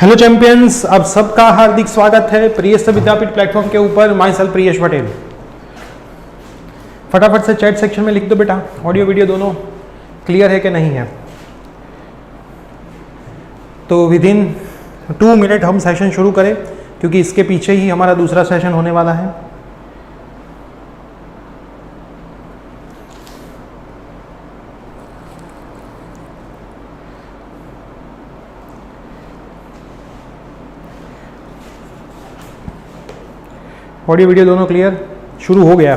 Hello champions, आप सबका हार्दिक स्वागत है प्रियेश विद्यापीठ प्लेटफॉर्म के ऊपर। My self Priyesh Patel. फटाफट से चैट सेक्शन में लिख दो बेटा, ऑडियो वीडियो दोनों क्लियर है कि नहीं है। तो विद इन 2 मिनट हम सेशन शुरू करें, क्योंकि इसके पीछे ही हमारा दूसरा सेशन होने वाला है। ऑडियो वीडियो दोनों क्लियर? शुरू हो गया।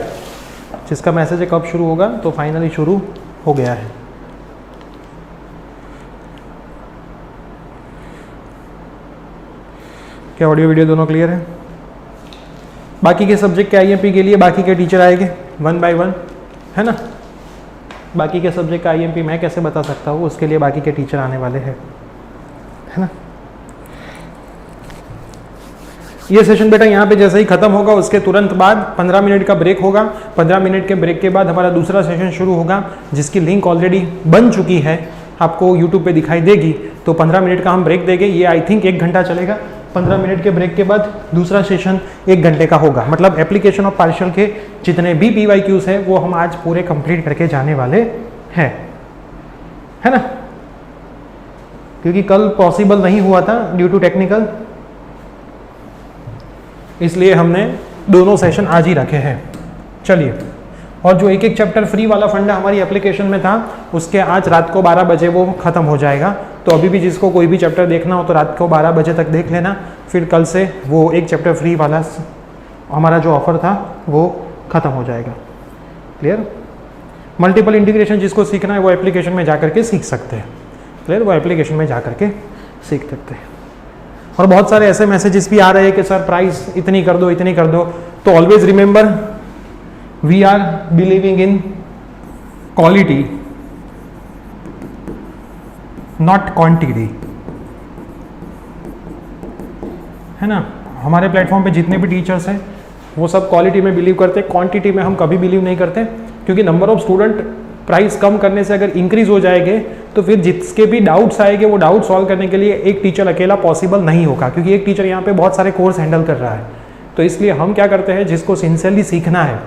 जिसका मैसेज है कब शुरू होगा, तो फाइनली शुरू हो गया है। क्या ऑडियो वीडियो दोनों क्लियर है? बाकी के सब्जेक्ट के आईएमपी के लिए बाकी के टीचर आएंगे 1 बाय 1, है ना। बाकी के सब्जेक्ट का आईएमपी मैं कैसे बता सकता हूँ, उसके लिए बाकी के टीचर आने वाले हैं, है ना। ये सेशन बेटा यहाँ पे जैसे ही खत्म होगा उसके तुरंत बाद 15 मिनट का ब्रेक होगा। 15 मिनट के ब्रेक के बाद हमारा दूसरा सेशन शुरू होगा, जिसकी लिंक ऑलरेडी बन चुकी है, आपको यूट्यूब पे दिखाई देगी। तो 15 मिनट का हम ब्रेक देंगे। ये आई थिंक 1 घंटा चलेगा। 15 मिनट के ब्रेक के बाद दूसरा सेशन 1 घंटे का होगा। मतलब एप्लीकेशन ऑफ पार्शियल के जितने भी PYQs है वो हम आज पूरे कंप्लीट करके जाने वाले हैं, है ना। क्योंकि कल पॉसिबल नहीं हुआ था ड्यू टू टेक्निकल, इसलिए हमने दोनों सेशन आज ही रखे हैं। चलिए, और जो एक चैप्टर फ्री वाला फंडा हमारी एप्लीकेशन में था, उसके आज रात को 12 बजे वो ख़त्म हो जाएगा। तो अभी भी जिसको कोई भी चैप्टर देखना हो तो रात को 12 बजे तक देख लेना। फिर कल से वो एक चैप्टर फ्री वाला हमारा जो ऑफर था वो ख़त्म हो जाएगा। क्लियर? मल्टीपल इंटीग्रेशन जिसको सीखना है वो एप्लीकेशन में जा करके सीख सकते हैं। क्लियर? वो एप्लीकेशन में जा करके सीख सकते हैं। और बहुत सारे ऐसे मैसेजेस भी आ रहे हैं कि सर प्राइस इतनी कर दो, इतनी कर दो। तो always remember, we are believing in quality not quantity, है ना। हमारे प्लेटफॉर्म पे जितने भी टीचर्स हैं वो सब क्वालिटी में बिलीव करते हैं, क्वांटिटी में हम कभी बिलीव नहीं करते। क्योंकि नंबर ऑफ स्टूडेंट प्राइस कम करने से अगर इंक्रीज हो जाएंगे तो फिर जिसके भी डाउट्स आएंगे वो डाउट सॉल्व करने के लिए एक टीचर अकेला पॉसिबल नहीं होगा, क्योंकि एक टीचर यहाँ पे बहुत सारे कोर्स हैंडल कर रहा है। तो इसलिए हम क्या करते हैं, जिसको सिंसियरली सीखना है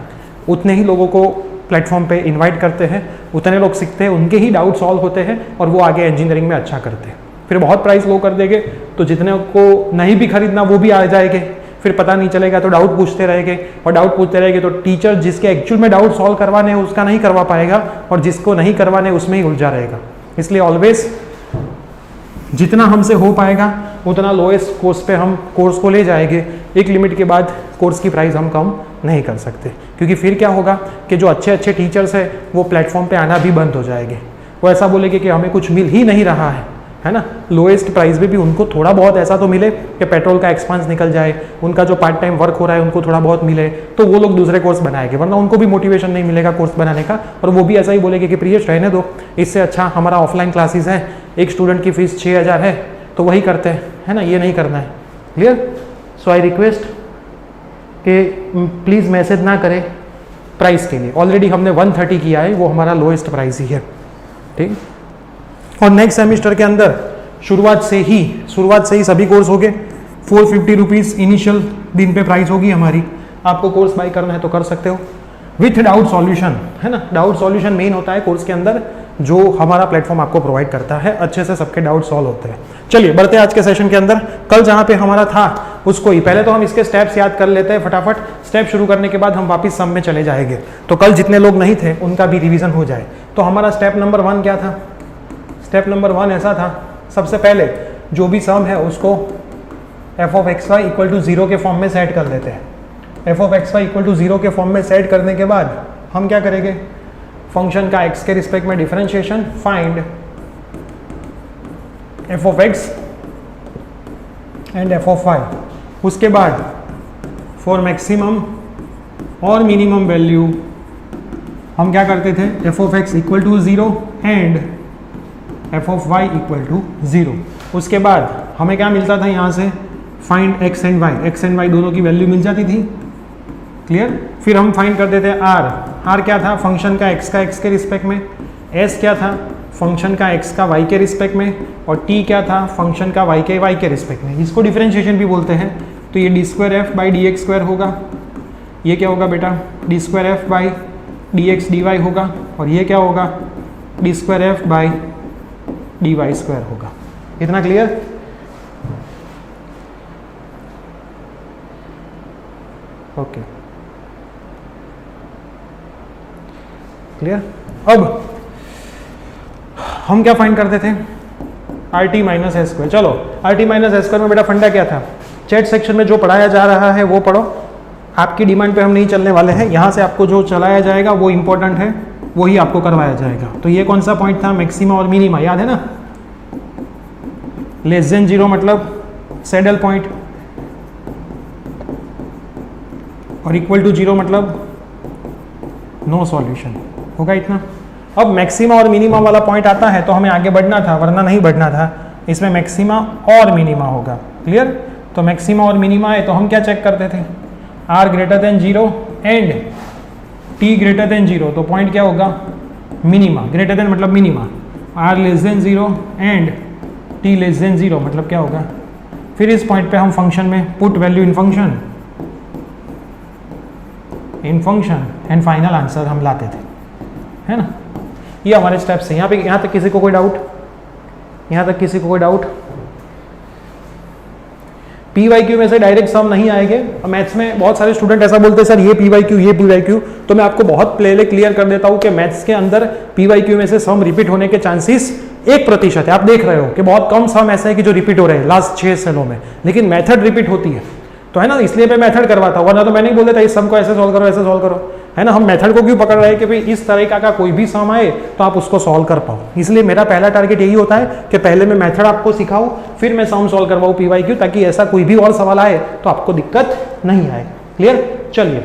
उतने ही लोगों को प्लेटफॉर्म पे इनवाइट करते हैं, उतने लोग सीखते हैं, उनके ही डाउट सॉल्व होते हैं और वो आगे इंजीनियरिंग में अच्छा करते हैं। फिर बहुत प्राइस लो कर देंगे तो जितने को नहीं भी खरीदना वो भी आ जाएंगे, फिर पता नहीं चलेगा, तो डाउट पूछते रहेंगे और डाउट पूछते रहेंगे तो टीचर जिसके एक्चुअल में डाउट सॉल्व करवाने हैं उसका नहीं करवा पाएगा और जिसको नहीं करवाने उसमें ही उलझा रहेगा। इसलिए ऑलवेज जितना हमसे हो पाएगा उतना लोएस्ट कोर्स पे हम कोर्स को ले जाएंगे। एक लिमिट के बाद कोर्स की प्राइस हम कम नहीं कर सकते, क्योंकि फिर क्या होगा कि जो अच्छे अच्छे टीचर्स हैं वो प्लेटफॉर्म पे आना भी बंद हो जाएंगे। वो ऐसा बोलेंगे कि हमें कुछ मिल ही नहीं रहा है ना। लोएस्ट प्राइस में भी उनको थोड़ा बहुत ऐसा तो मिले कि पेट्रोल का एक्सपेंस निकल जाए, उनका जो पार्ट टाइम वर्क हो रहा है उनको थोड़ा बहुत मिले, तो वो लोग दूसरे कोर्स बनाएंगे, वरना उनको भी मोटिवेशन नहीं मिलेगा कोर्स बनाने का। और वो भी ऐसा ही बोलेंगे कि प्रियेश रहने दो, इससे अच्छा हमारा ऑफलाइन क्लासेस है, एक स्टूडेंट की फीस 6000 है तो वही करते हैं, है ना, ये नहीं करना है। क्लियर? सो आई रिक्वेस्ट कि प्लीज़ मैसेज ना करें प्राइस के लिए। ऑलरेडी हमने 130 किया है, वो हमारा लोएस्ट प्राइस ही है, ठीक। और नेक्स्ट सेमेस्टर के अंदर शुरुआत से ही सभी कोर्स हो गए। 450 रुपीज़ इनिशियल दिन पे प्राइस होगी हमारी। आपको कोर्स बाई करना है तो कर सकते हो विथ डाउट सॉल्यूशन, है ना। डाउट सॉल्यूशन मेन होता है कोर्स के अंदर, जो हमारा प्लेटफॉर्म आपको प्रोवाइड करता है। अच्छे से सबके डाउट सॉल्व होते हैं। चलिए बढ़ते हैं आज के सेशन के अंदर। कल जहाँ पे हमारा था उसको ही पहले तो हम इसके स्टेप्स याद कर लेते हैं फटाफट। स्टेप शुरू करने के बाद हम वापस सम में चले जाएंगे, तो कल जितने लोग नहीं थे उनका भी रिवीजन हो जाए। तो हमारा स्टेप नंबर 1 क्या था? स्टेप नंबर 1 ऐसा था, सबसे पहले जो भी सम है उसको f(x y) = 0 के फॉर्म में सेट कर लेते हैं। f(x y) = 0 के फॉर्म में सेट करने के बाद हम क्या करेंगे, फंक्शन का x के रिस्पेक्ट में differentiation, find f(x) and f(y). उसके बाद फॉर मैक्सिमम और मिनिमम वैल्यू हम क्या करते थे, f(x) = 0 एंड f(y) = 0। उसके बाद हमें क्या मिलता था यहाँ से, फाइंड x एंड y दोनों की वैल्यू मिल जाती थी। क्लियर? फिर हम फाइंड करते थे r क्या था, फंक्शन का x के रिस्पेक्ट में, s क्या था, फंक्शन का x का y के रिस्पेक्ट में, और t क्या था, फंक्शन का y के रिस्पेक्ट में। इसको डिफरेंशिएशन भी बोलते हैं। तो ये d square f by d x square होगा, ये क्या होगा बेटा, d square f by d x d y होगा, और ये क्या होगा, d square f by d y square होगा। इतना क्लियर? Okay, clear? अब हम क्या फाइंड करते थे, R T minus S square. चलो R T minus S square में बेटा फंडा क्या था, चैट सेक्शन में जो पढ़ाया जा रहा है वो पढ़ो, आपकी डिमांड पे हम नहीं चलने वाले हैं। यहाँ से आपको जो चलाया जाएगा वो इंपॉर्टेंट है, वही आपको करवाया जाएगा। तो ये कौन सा पॉइंट था, मैक्सिमा और मिनिमा, याद है ना? लेस देन 0 मतलब सैडल पॉइंट, और इक्वल टू 0 मतलब नो सॉल्यूशन होगा। इतना। अब मैक्सिमा और मिनिमा वाला पॉइंट आता है तो हमें आगे बढ़ना था, वरना नहीं बढ़ना था। इसमें मैक्सिमा और मिनिमा होगा। क्लियर? तो मैक्सिमा और मिनिमा है तो हम क्या चेक करते थे, r greater than 0 and t greater than 0। तो पॉइंट क्या होगा, मिनिमा। ग्रेटर देन मतलब minima, r less than 0 and t less than 0 मतलब क्या होगा। फिर इस पॉइंट पे हम फंक्शन में put value in function and final answer हम लाते थे, है ना? ये हमारे स्टेप्स हैं। यहाँ तक किसी को कोई डाउट, यहाँ तक किसी को कोई डाउट? पी वाई क्यू में से डायरेक्ट सम नहीं आएंगे। मैथ्स में बहुत सारे स्टूडेंट ऐसा बोलते हैं सर ये पी वाई क्यू, ये पी वाई क्यू। तो मैं आपको बहुत पहले क्लियर कर देता हूँ कि मैथ्स के अंदर पी वाई क्यू में से सम रिपीट होने के चांसेस 1% है। आप देख रहे हो कि बहुत कम सम ऐसा है कि जो रिपीट हो रहे हैं लास्ट 6 सालों में, लेकिन मेथड रिपीट होती है, तो है ना, इसलिए मैं मेथड करवाता हूँ। वरना तो मैं नहीं बोल देता इस सम को ऐसे सॉल्व करो, ऐसे सॉल्व करो, है ना। हम मेथड को क्यों पकड़ रहे हैं कि भाई इस तरह का कोई भी सम आए तो आप उसको सॉल्व कर पाओ। इसलिए मेरा पहला टारगेट यही होता है कि पहले मैं मेथड आपको सिखाऊं, फिर मैं सम सॉल्व करवाऊं पी वाई क्यू, ताकि ऐसा कोई भी और सवाल आए तो आपको दिक्कत नहीं आए। क्लियर? चलिए,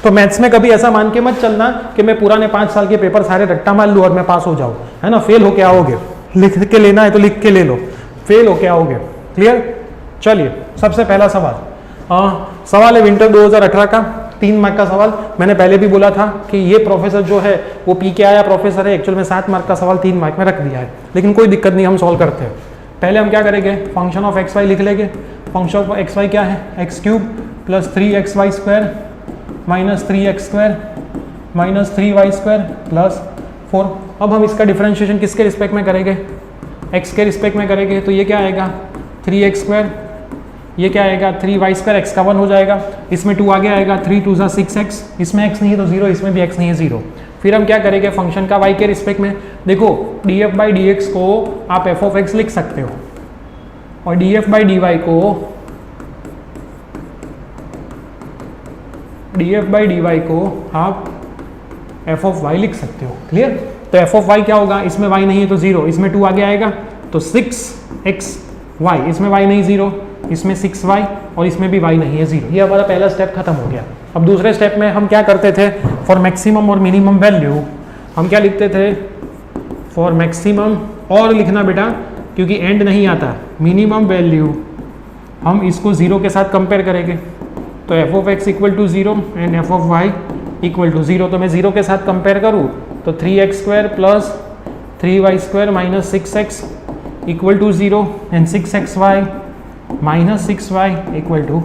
तो मैथ्स में कभी ऐसा मान के मत चलना कि मैं पुराने 5 साल के पेपर सारे रट्टा मार लूँ और मैं पास हो जाऊँ, है ना। फेल होके आओगे, लिख के लेना है तो लिख के ले लो, फेल होके आओगे। क्लियर? चलिए, सबसे पहला सवाल सवाल है विंटर 2018 का, 3 मार्क का सवाल। मैंने पहले भी बोला था कि ये प्रोफेसर जो है वो पी के आया प्रोफेसर है, एक्चुअल में 7 मार्क का सवाल 3 मार्क में रख दिया है, लेकिन कोई दिक्कत नहीं, हम सॉल्व करते हैं। पहले हम क्या करेंगे, फंक्शन ऑफ एक्स वाई लिख लेंगे। फंक्शन ऑफ एक्स वाई क्या है, x cube plus 3xy square minus 3x square minus 3y square plus 4। अब हम इसका डिफरेंशिएशन किसके रिस्पेक्ट में करेंगे, x के रिस्पेक्ट में करेंगे। तो ये क्या आएगा 3x स्क्वायर, ये क्या आएगा 3y स्क्वायर, x का 1 हो जाएगा, इसमें 2 आगे आएगा, 3 2 = 6x, इसमें x नहीं है तो 0, इसमें भी x नहीं है 0। फिर हम क्या करेंगे, फंक्शन का y के रिस्पेक्ट में, देखो df बाई dx को आप f ऑफ x लिख सकते हो, और df बाई dy को आप f ऑफ y लिख सकते हो। क्लियर? तो f ऑफ y क्या होगा, इसमें y नहीं है तो 0, इसमें 2 आगे आएगा तो 6xy, इसमें y नहीं 0, इसमें 6y, और इसमें भी y नहीं है 0। ये हमारा पहला स्टेप खत्म हो गया। अब दूसरे स्टेप में हम क्या करते थे, फॉर मैक्सिमम और मिनिमम वैल्यू हम क्या लिखते थे, फॉर मैक्सिमम, और लिखना बेटा क्योंकि एंड नहीं आता, मिनिमम वैल्यू हम इसको 0 के साथ कंपेयर करेंगे। तो f of x equal to 0 and f of y equal to 0। तो मैं 0 के साथ कंपेयर करूँ तो 3x square plus 3y square minus 6x equal to 0 and 6xy minus 6y equal to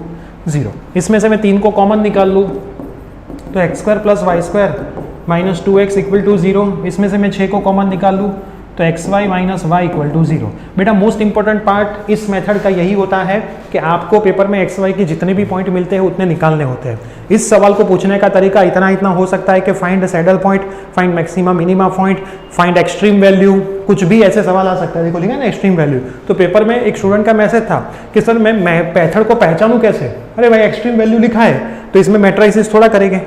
0। इसमें से मैं 3 को कॉमन निकाल लूँ तो x square plus y square minus 2x equal to 0। इसमें से मैं 6 को कॉमन निकाल लूँ तो xy minus y equal to 0। बेटा मोस्ट इंपॉर्टेंट पार्ट इस मेथड का यही होता है कि आपको पेपर में xy के जितने भी पॉइंट मिलते हैं उतने निकालने होते हैं। इस सवाल को पूछने का तरीका इतना हो सकता है कि find saddle point, find maxima minima point, find extreme value, कुछ भी ऐसे सवाल आ सकता है। देखो लिखा ना एक्सट्रीम वैल्यू, तो पेपर में एक स्टूडेंट का मैसेज था कि सर मैं मेथड को पहचानूं कैसे। अरे भाई एक्सट्रीम वैल्यू लिखा है तो इसमें मैट्रिसेस थोड़ा करेंगे,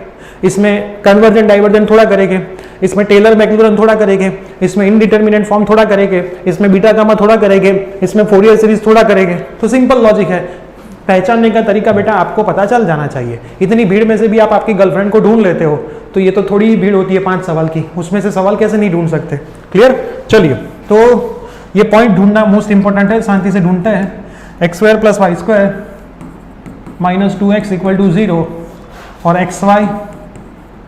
इसमें कन्वर्जेंट डाइवर्जेंट थोड़ा करेंगे, इसमें टेलर मैक्लॉरिन थोड़ा करेंगे, इसमें इनडिटर्मिनेंट फॉर्म थोड़ा करेंगे, इसमें बीटा गामा थोड़ा करेंगे, इसमें फोरियर सीरीज थोड़ा करेंगे। तो सिंपल लॉजिक है, पहचानने का तरीका बेटा आपको पता चल जाना चाहिए। इतनी भीड़ में से भी आप आपकी गर्लफ्रेंड को ढूंढ लेते हो तो ये तो थोड़ी ही भीड़ होती है 5 सवाल की, उसमें से सवाल कैसे नहीं ढूंढ सकते। क्लियर? चलिए, तो ये पॉइंट ढूंढना मोस्ट इंपॉर्टेंट है, शांति से ढूंढते हैं। X square plus y square minus 2x equal to 0 और xy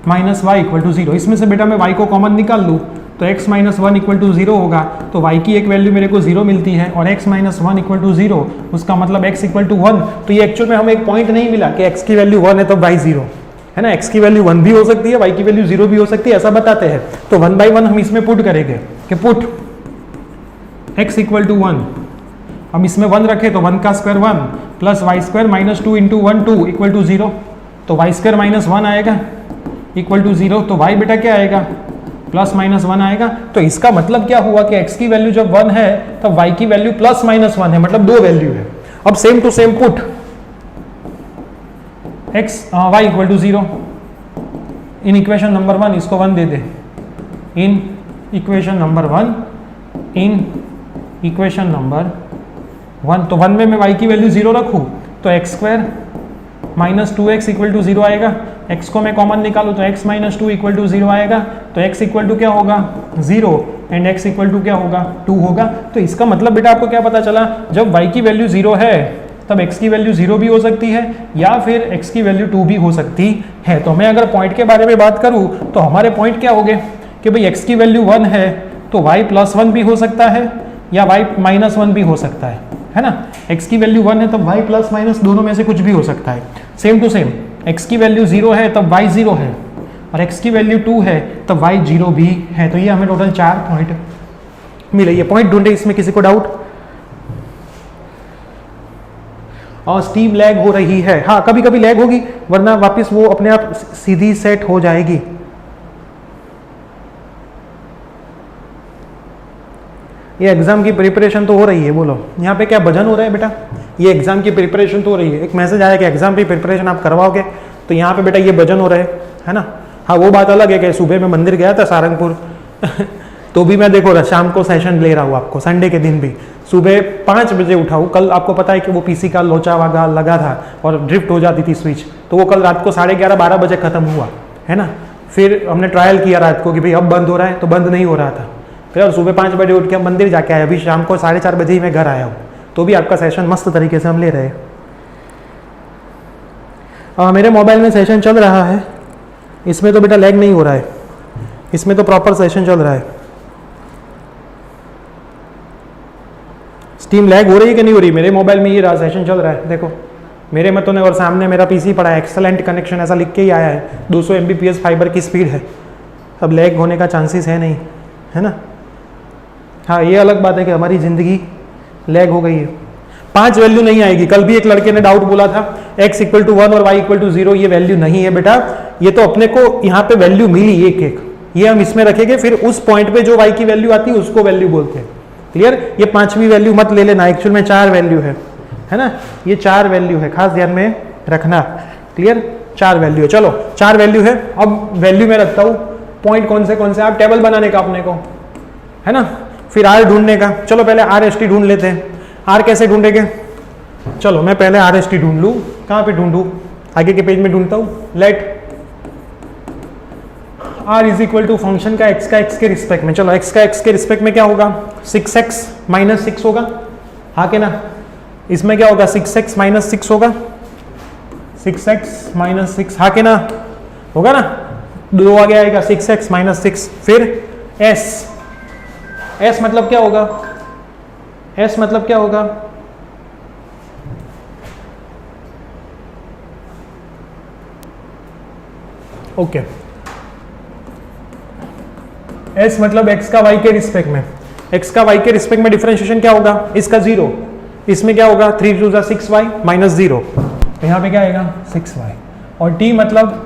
minus y equal to 0। इसमें से बेटा मैं y को कॉमन निकाल लूँ तो x minus one equal to zero होगा, तो y की एक वैल्यू मेरे को जीरो मिलती है और x minus one equal to zero, उसका मतलब x इक्वल टू वन। तो ये एक्चुअल में हमें एक पॉइंट नहीं मिला कि x की वैल्यू वन है तो y जीरो है ना, x की वैल्यू वन भी हो सकती है, y की वैल्यू जीरो भी हो सकती है, ऐसा बताते हैं। तो वन बाई वन हम इसमें पुट करेंगे कि put x equal to one, हम इसमें वन रखे तो वन का square one plus y square minus two into one two equal to zero, तो वाई स्क्वायर माइनस वन आएगा इक्वल टू जीरो, तो y बेटा क्या आएगा प्लस माइनस वन आएगा। तो इसका मतलब क्या हुआ कि x की वैल्यू जब वन है तब y की वैल्यू प्लस माइनस वन है, मतलब दो वैल्यू है। अब same to same put y equal to zero in equation number one, इसको वन दे दे, in equation number one, in equation number one. तो वन में मैं y की वैल्यू जीरो रखूं तो x square minus two x equal to zero आएगा, x को मैं कॉमन निकालूं तो x minus two equal to zero आएगा, तो x इक्वल टू क्या होगा zero and x equal to क्या होगा टू होगा। तो इसका मतलब बेटा आपको क्या पता चला, जब y की वैल्यू जीरो है तब x की वैल्यू जीरो भी हो सकती है या फिर x की वैल्यू टू भी हो सकती है। तो मैं अगर पॉइंट के बारे में बात करूं तो हमारे पॉइंट क्या हो गए कि भाई x की वैल्यू वन है तो y प्लस वन भी हो सकता है या y माइनस वन भी हो सकता है ना। x की वैल्यू वन है तब y प्लस माइनस दोनों में से कुछ भी हो सकता है। सेम टू सेम x की वैल्यू जीरो है तब y जीरो है और x की वैल्यू टू है तब y जीरो भी है। तो ये हमें टोटल 4 पॉइंट मिले। ये पॉइंट ढूंढे, इसमें किसी को डाउट? और स्टीम लैग हो रही है, हाँ कभी कभी लैग होगी वरना वापस वो अपने आप सीधी सेट हो जाएगी। ये एग्जाम की प्रिपरेशन तो हो रही है, बोलो यहाँ पे क्या भजन हो रहा है बेटा? ये एग्जाम की प्रिपरेशन तो हो रही है। एक मैसेज आया कि एग्जाम की प्रिपरेशन आप करवाओगे, तो यहाँ पे बेटा ये भजन हो रहे है ना। हाँ वो बात अलग है कि सुबह मैं मंदिर गया था सारंगपुर तो भी मैं देखो शाम को सेशन ले रहा हूँ आपको, संडे के दिन भी सुबह 5 बजे उठा हूँ। कल आपको पता है कि वो पीसी का लोचा वागा लगा था और ड्रिफ्ट हो जाती थी स्विच, तो वो कल रात को 11:30-12 बजे खत्म हुआ है ना। फिर हमने ट्रायल किया रात को कि भाई अब बंद हो रहा है, तो बंद नहीं हो रहा था। फिर और सुबह 5 बजे उठ के हम मंदिर जाके आए, अभी शाम को 4:30 बजे ही मैं घर आया हूँ। तो भी आपका सेशन मस्त तरीके से हम ले रहे हैं। मेरे मोबाइल में सेशन चल रहा है, इसमें तो बेटा लैग नहीं हो रहा है, इसमें तो प्रॉपर सेशन चल रहा है। स्टीम लैग हो रही है कि नहीं हो रही? मेरे मोबाइल में ये रहा सेशन चल रहा है, देखो मेरे में तो नहीं, और सामने मेरा पीसी पड़ा है, एक्सेलेंट कनेक्शन ऐसा लिख के ही आया है, 200 Mbps फाइबर की स्पीड है। अब लैग होने का चांसेस है नहीं, है ना। हाँ ये अलग बात है कि हमारी ज़िंदगी लैग हो गई है। 5 वैल्यू नहीं आएगी। कल भी एक लड़के ने डाउट बोला था x इक्वल टू 1 और y इक्वल टू 0, ये वैल्यू नहीं है बेटा। ये तो अपने को यहाँ पे वैल्यू मिली एक एक, ये हम इसमें रखेंगे, फिर उस पॉइंट पे जो y की वैल्यू आती है उसको वैल्यू बोलते हैं। क्लियर? ये 5वीं वैल्यू मत ले लेना, एक्चुअल में 4 वैल्यू है ना। ये 4 वैल्यू है, खास ध्यान में रखना। क्लियर? 4 वैल्यू है। चलो 4 वैल्यू है। अब वैल्यू में रखता हूँ पॉइंट कौन से आप टेबल बनाने का अपने को, है ना, फिर r ढूंढने का। चलो पहले RST ढूंढ लेते हैं। r कैसे ढूंढेंगे? चलो मैं पहले RST ढूंढ लूँ। कहाँ पे ढूंढूँ? आगे के पेज में ढूंढता हूँ। Let r is equal to function का x के रिस्पेक्ट में। चलो x का x के रिस्पेक्ट में क्या होगा? 6x माइनस 6 होगा, हाँ के ना। इसमें क्या होगा? 6x माइनस 6 होगा, 6x माइनस 6, हाँ के ना, होगा ना। 2 आगे आएगा 6x माइनस 6। फिर s मतलब क्या होगा? s मतलब क्या होगा? ओके s मतलब x का y के रिस्पेक्ट में। x का y के रिस्पेक्ट में डिफरेंशिएशन क्या होगा? इसका 0, इसमें क्या होगा? 3 2 6y माइनस 0, तो यहाँ पे क्या आएगा? 6y। और t मतलब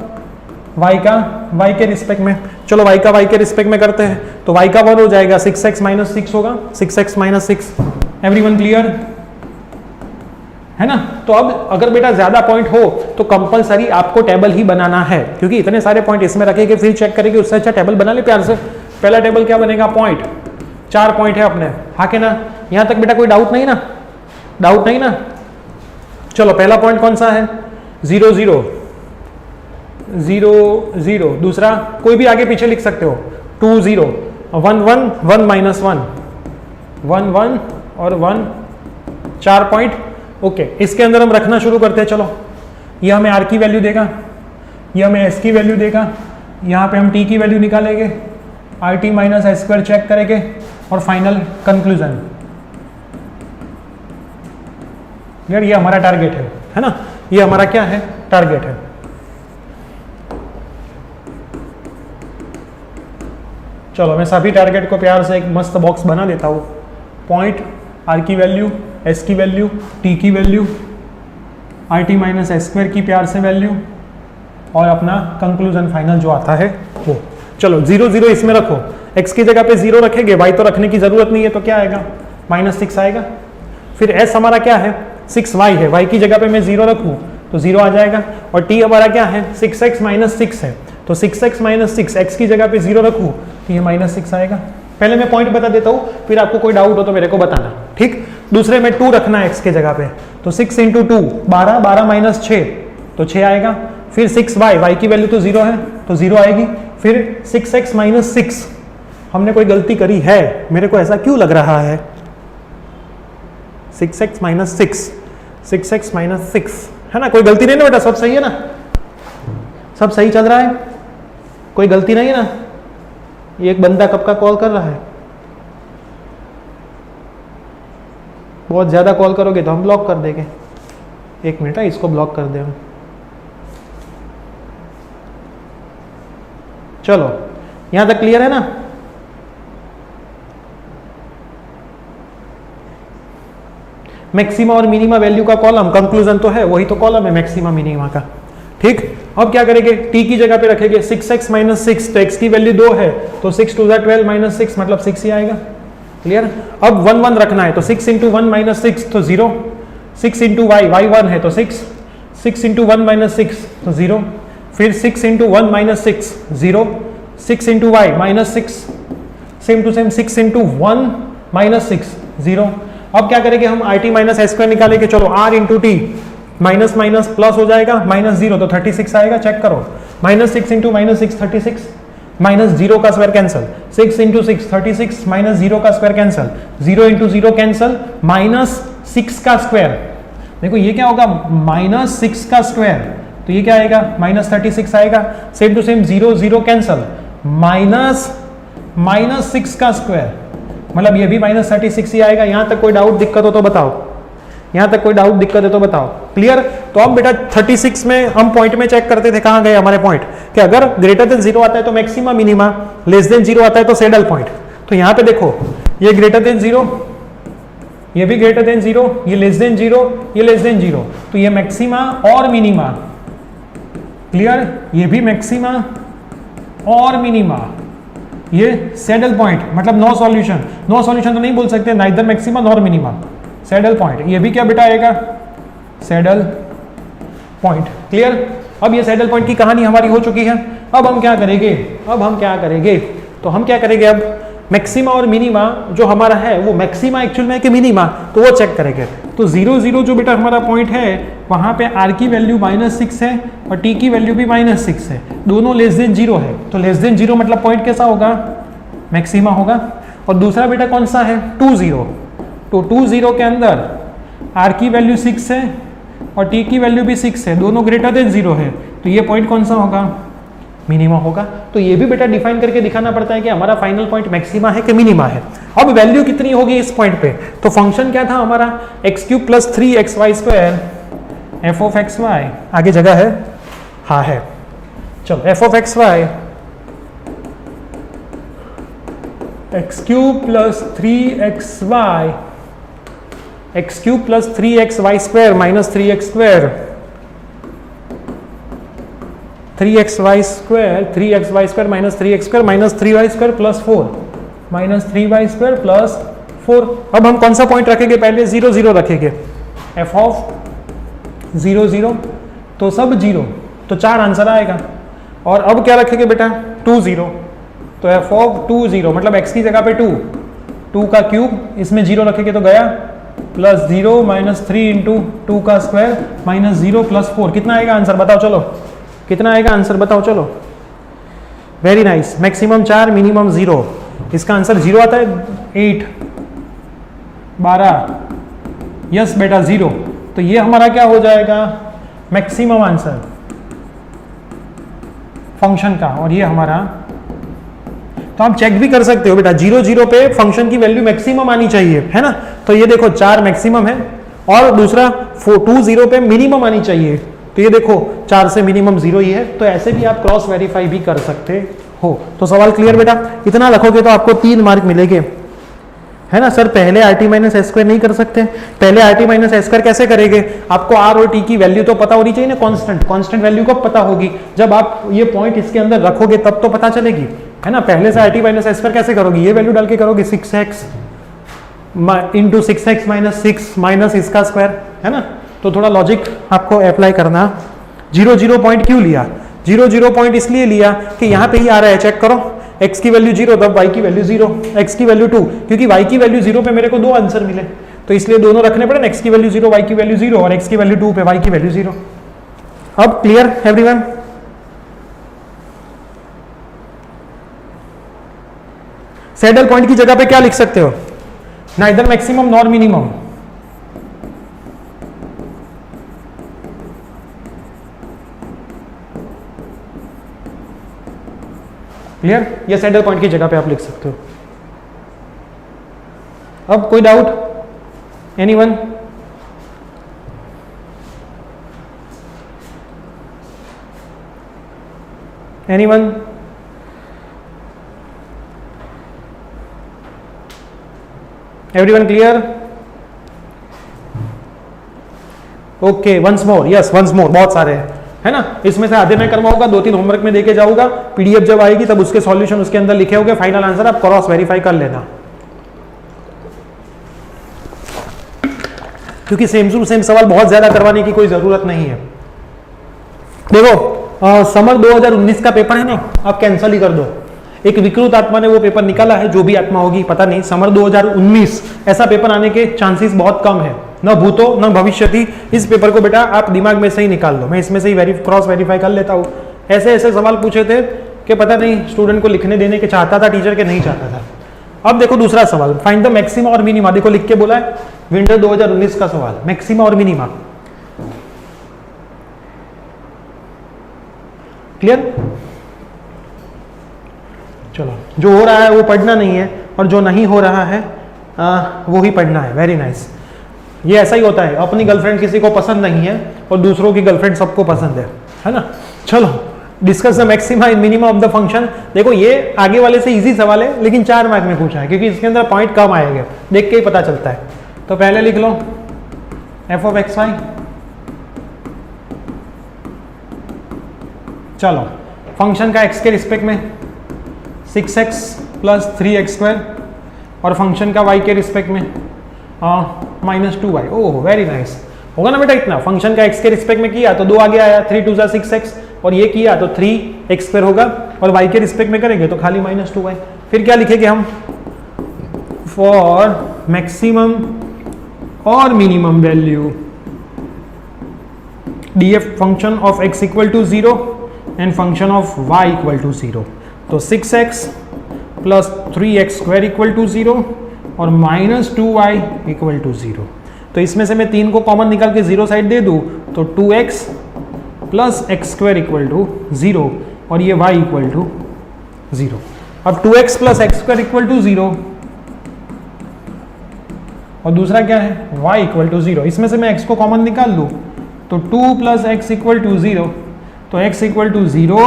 y का y के रिस्पेक्ट में। चलो y का y के रिस्पेक्ट में करते हैं, तो y का 1 हो जाएगा, 6x माइनस 6 होगा, 6x माइनस 6। एवरीवन क्लियर है ना। तो अब अगर बेटा ज्यादा पॉइंट हो तो कंपलसरी आपको टेबल ही बनाना है, क्योंकि इतने सारे पॉइंट इसमें रखेंगे, फिर चेक करेंगे, उससे अच्छा टेबल बना ले प्यार से। पहला टेबल क्या बनेगा? पॉइंट। 4 पॉइंट है अपने, हाँ के ना। यहां तक बेटा कोई डाउट नहीं ना? डाउट नहीं ना? चलो पहला पॉइंट कौन सा है? 0 0 0 0। दूसरा कोई भी आगे पीछे लिख सकते हो, 2 0 1 1 1 माइनस 1 1 1 और 1, 4 पॉइंट। ओके इसके अंदर हम रखना शुरू करते हैं। चलो ये हमें r की वैल्यू देगा, ये हमें s की वैल्यू देगा, यहाँ पे हम t की वैल्यू निकालेंगे, r T minus S square check करेंगे और फाइनल कंक्लूजन। यार ये हमारा टारगेट है ना, ये हमारा क्या है, टारगेट है। चलो मैं सभी टारगेट को प्यार से एक मस्त बॉक्स बना देता हूँ। पॉइंट, आर की वैल्यू, एस की वैल्यू, टी की value, R T minus S square की प्यार से वैल्यू और अपना कंक्लूजन फाइनल जो आता है वो। चलो 0 0 इसमें रखो, x की जगह पे 0 रखेंगे, y तो रखने की जरूरत नहीं है, तो क्या आएगा -6 आएगा। फिर s हमारा क्या है 6y है, y की जगह पे मैं 0 रखूँ तो 0 आ जाएगा। और t हमारा क्या है 6x - 6 है, तो 6x - 6 x की जगह पे 0 रखूँ तो ये -6 आएगा। पहले मैं पॉइंट बता देता हूँ, फिर आपको कोई डाउट हो तो मेरे को बताना, ठीक। दूसरे में 2 रखना है x के जगह पे, तो 6 × 2 12, 12 - 6 तो 6 आएगा। फिर 6y, y की वैल्यू तो 0 है तो 0 आएगी। फिर 6x - 6, हमने कोई गलती करी है, मेरे को ऐसा क्यों लग रहा है, 6x - 6, 6x - 6 है ना, कोई गलती नहीं ना बेटा, सब सही है ना, सब सही चल रहा है, कोई गलती नहीं है ना। ये एक बंदा कब का कॉल कर रहा है, बहुत ज्यादा कॉल करोगे तो हम ब्लॉक कर देंगे। एक मिनट है, इसको ब्लॉक कर दे। चलो यहां तक क्लियर है ना। मैक्सिमा और मिनिमा वैल्यू का कॉलम, कंक्लूजन तो है, वही तो कॉलम है मैक्सिमा मिनिमा का, ठीक। अब क्या करेंगे, t की जगह पे रखेंगे 6x - 6, तो x की वैल्यू 2 है तो 6 2 12 - 6 मतलब 6 ही आएगा, क्लियर। अब 1 1 रखना है तो 6 × 1 - 6 तो 0, 6 × y, y 1 है तो 6, 6 × 1 - 6 तो 0, फिर 6 × 1 - 6 0, 6 × y -6, सेम टू सेम 6 × 1 - 6 0। अब क्या करेंगे हम, R T minus S square निकालेंगे। चलो r × t, minus minus plus हो जाएगा, -0 तो 36 आएगा, चेक करो, -6 × -6 36, -0 का स्क्वायर कैंसिल, 6 × 6 36, -0 का स्क्वायर कैंसिल, 0 × 0 कैंसिल, -6 का स्क्वायर, देखो ये क्या होगा -6 का स्क्वायर, तो ये क्या आएगा -36 आएगा। सेम टू सेम 0 0 कैंसिल, -6 का स्क्वायर, मतलब ये भी -36 ही आएगा। यहां तक कोई डाउट दिक्कत हो तो बताओ, यहां तक कोई डाउट दिक्कत है तो बताओ, क्लियर। तो अब बेटा 36 में हम पॉइंट में चेक करते थे, कहां गए हमारे पॉइंट, कि अगर ग्रेटर देन 0 आता है तो मैक्सिमा मिनिमा, लेस देन 0 आता है तो सैडल पॉइंट। तो यहां पे देखो ये ग्रेटर देन 0, ये भी ग्रेटर देन 0, ये लेस देन 0, ये लेस देन 0, तो ये मैक्सिमा और मिनिमा, क्लियर, ये भी मैक्सिमा और मिनिमा, ये सैडल पॉइंट, मतलब नो सॉल्यूशन, नो सॉल्यूशन तो नहीं बोल सकते, neither maxima nor minima, saddle point. ये भी क्या बेटा आएगा सैडल पॉइंट, क्लियर। अब ये सैडल पॉइंट की कहानी हमारी हो चुकी है। अब हम क्या करेंगे, तो हम क्या करेंगे, अब मैक्सिमा और मिनिमा जो हमारा है वो मैक्सिमा एक्चुअल में है कि मिनिमा, तो वो चेक करेंगे। तो 0 0 जो बेटा हमारा पॉइंट है वहां पे r की वैल्यू -6 है और t की वैल्यू भी -6 है, दोनों लेस देन 0 है, तो लेस देन 0 मतलब पॉइंट कैसा होगा, मैक्सिमा होगा। और दूसरा बेटा कौन सा है 2 0, तो 2 0 के अंदर r की वैल्यू 6 है और t की वैल्यू भी 6 है, दोनों ग्रेटर देन 0 है, तो ये पॉइंट कौन सा होगा, मिनिमा होगा। तो ये भी बेटा डिफाइन करके दिखाना पड़ता है कि हमारा फाइनल पॉइंट मैक्सिमा है कि मिनिमा है। अब वैल्यू कितनी होगी इस पॉइंट पे, तो फंक्शन क्या था हमारा x³ + 3xy² f(x(y), आगे जगह है, हाँ है, चलो f(x(y) x³ + 3xy, x³ + 3xy² - 3x², 3xy² - 3x² - 3y² + 4 -3y² + 4। अब हम कौन सा पॉइंट रखेंगे, पहले 0 0 रखेंगे, f(0 0), तो सब 0, तो 4 आंसर आएगा। और अब क्या रखेंगे बेटा 2 0, तो f(2 0) मतलब x की जगह पे 2 का क्यूब, इसमें 0 रखेंगे तो गया, +0 -3 × 2 का स्क्वायर -0 + 4, कितना आएगा आंसर बताओ, चलो कितना आएगा आंसर बताओ, चलो वेरी नाइस। मैक्सिमम 4, मिनिमम 0, इसका आंसर 0 आता है, 8 12, यस बेटा 0, तो ये हमारा क्या हो जाएगा मैक्सिमम आंसर फंक्शन का, और ये हमारा तो आप चेक भी कर सकते हो बेटा, 0 0 पे फंक्शन की वैल्यू मैक्सिमम आनी चाहिए, है ना। तो ये देखो 4 मैक्सिमम है और दूसरा 2 0 पे मिनिमम आनी चाहिए, तो ये देखो 4 से मिनिमम 0 ही है। तो ऐसे भी आप क्रॉस वेरीफाई भी कर सकते हो। तो सवाल क्लियर बेटा, इतना रखोगे तो आपको 3 मार्क मिलेंगे, है ना। सर पहले R T minus S square नहीं कर सकते, पहले R T minus S square कैसे करेंगे, आपको आर और टी की वैल्यू तो पता होनी चाहिए ना, कांस्टेंट वैल्यू कब पता होगी, जब आप ये पॉइंट इसके अंदर रखोगे तब तो पता चलेगी, है ना। पहले से R T minus S square कैसे करोगे, ये वैल्यू डाल के करोगे 6x into 6x minus 6 minus इसका स्क्वायर, है ना। तो थोड़ा लॉजिक आपको अप्लाई करना। 0 0 पॉइंट क्यों लिया, 0 0 पॉइंट इसलिए लिया कि यहाँ पे ही आ रहा है, चेक करो, x की वैल्यू 0 तब y की वैल्यू 0, x की वैल्यू 2, क्योंकि y की वैल्यू 0 पे मेरे को 2 आंसर मिले, तो इसलिए दोनों रखने पड़े ना, x की वैल्यू 0 y की वैल्यू 0 और x की वैल्यू 2 पे y की वैल्यू 0। अब क्लियर एवरीवन। सैडल पॉइंट की जगह पे क्या लिख सकते हो, neither maximum nor minimum, clear, ये सैडल पॉइंट की जगह पे आप लिख सकते हो। अब कोई doubt, anyone? Anyone? Everyone clear? Okay, once more, yes once more, बहुत सारे हैं, है ना। इसमें से आधे मैं करवाऊंगा, 2-3 होमवर्क में देके जाऊंगा, पीडीएफ जब आएगी तब उसके सॉल्यूशन उसके अंदर लिखे होंगे, फाइनल आंसर आप क्रॉस वेरीफाई कर लेना, क्योंकि सेम टू सेम सवाल बहुत ज्यादा करवाने की कोई जरूरत नहीं है। देखो समर 2019 का पेपर है ना, आप कैंसिल ही कर दो, एक विकृत आत्मा ने वो पेपर निकाला है, जो भी आत्मा होगी पता नहीं, समर 2019 ऐसा पेपर आने के चांसेस बहुत कम है, न भूतो न भविष्यति। इस पेपर को बेटा आप दिमाग में से ही निकाल लो, मैं इसमें से ही क्रॉस वेरीफाई कर लेता हूँ। ऐसे ऐसे सवाल पूछे थे कि पता नहीं स्टूडेंट को लिखने देने के चाहता था टीचर के नहीं चाहता था। अब देखो दूसरा सवाल, फाइंड द मैक्सिमा और मिनिमा, देखो लिख के बोला है, विंटर 2019 का सवाल, मैक्सिमा और मिनिमा। क्लियर? चलो, जो हो रहा है वो पढ़ना नहीं है और जो नहीं हो रहा है वो ही पढ़ना है। Very nice. ये ऐसा ही होता है, अपनी गर्लफ्रेंड किसी को पसंद नहीं है और दूसरों की गर्लफ्रेंड सबको पसंद है ना। चलो, discuss the maxima and minima of the function. देखो ये आगे वाले से इजी सवाल है, लेकिन 4 मार्क में पूछा है, क्योंकि इसके अंदर पॉइंट कम आएंगे, देख के ही पता चलता है। तो पहले लिख लो f ऑफ एक्स वाई। चलो, फंक्शन का x के रिस्पेक्ट में 6x प्लस 3x स्क्वायर और फंक्शन का y के रिस्पेक्ट में -2y। ओह वेरी नाइस, होगा ना बेटा इतना। फंक्शन का x के रिस्पेक्ट में किया तो 2 आगे आया, 3 2 6x, और ये किया तो 3x स्क्वायर होगा, और y के रिस्पेक्ट में करेंगे तो खाली -2y। फिर क्या लिखेंगे हम, फॉर मैक्सिमम और minimum value df function of x equal to 0 and function of y equal to 0। तो 6x plus 3x square equal to 0 और -2y इक्वल टू 0। तो इसमें से मैं 3 को कॉमन निकाल के 0 साइड दे दूं तो 2x plus x square equal to 0 और ये y इक्वल टू 0। अब 2x plus x square equal to 0 और दूसरा क्या है, y इक्वल टू 0। इसमें से मैं x को कॉमन निकाल लूँ तो 2 प्लस x इक्वल टू 0, तो x इक्वल टू 0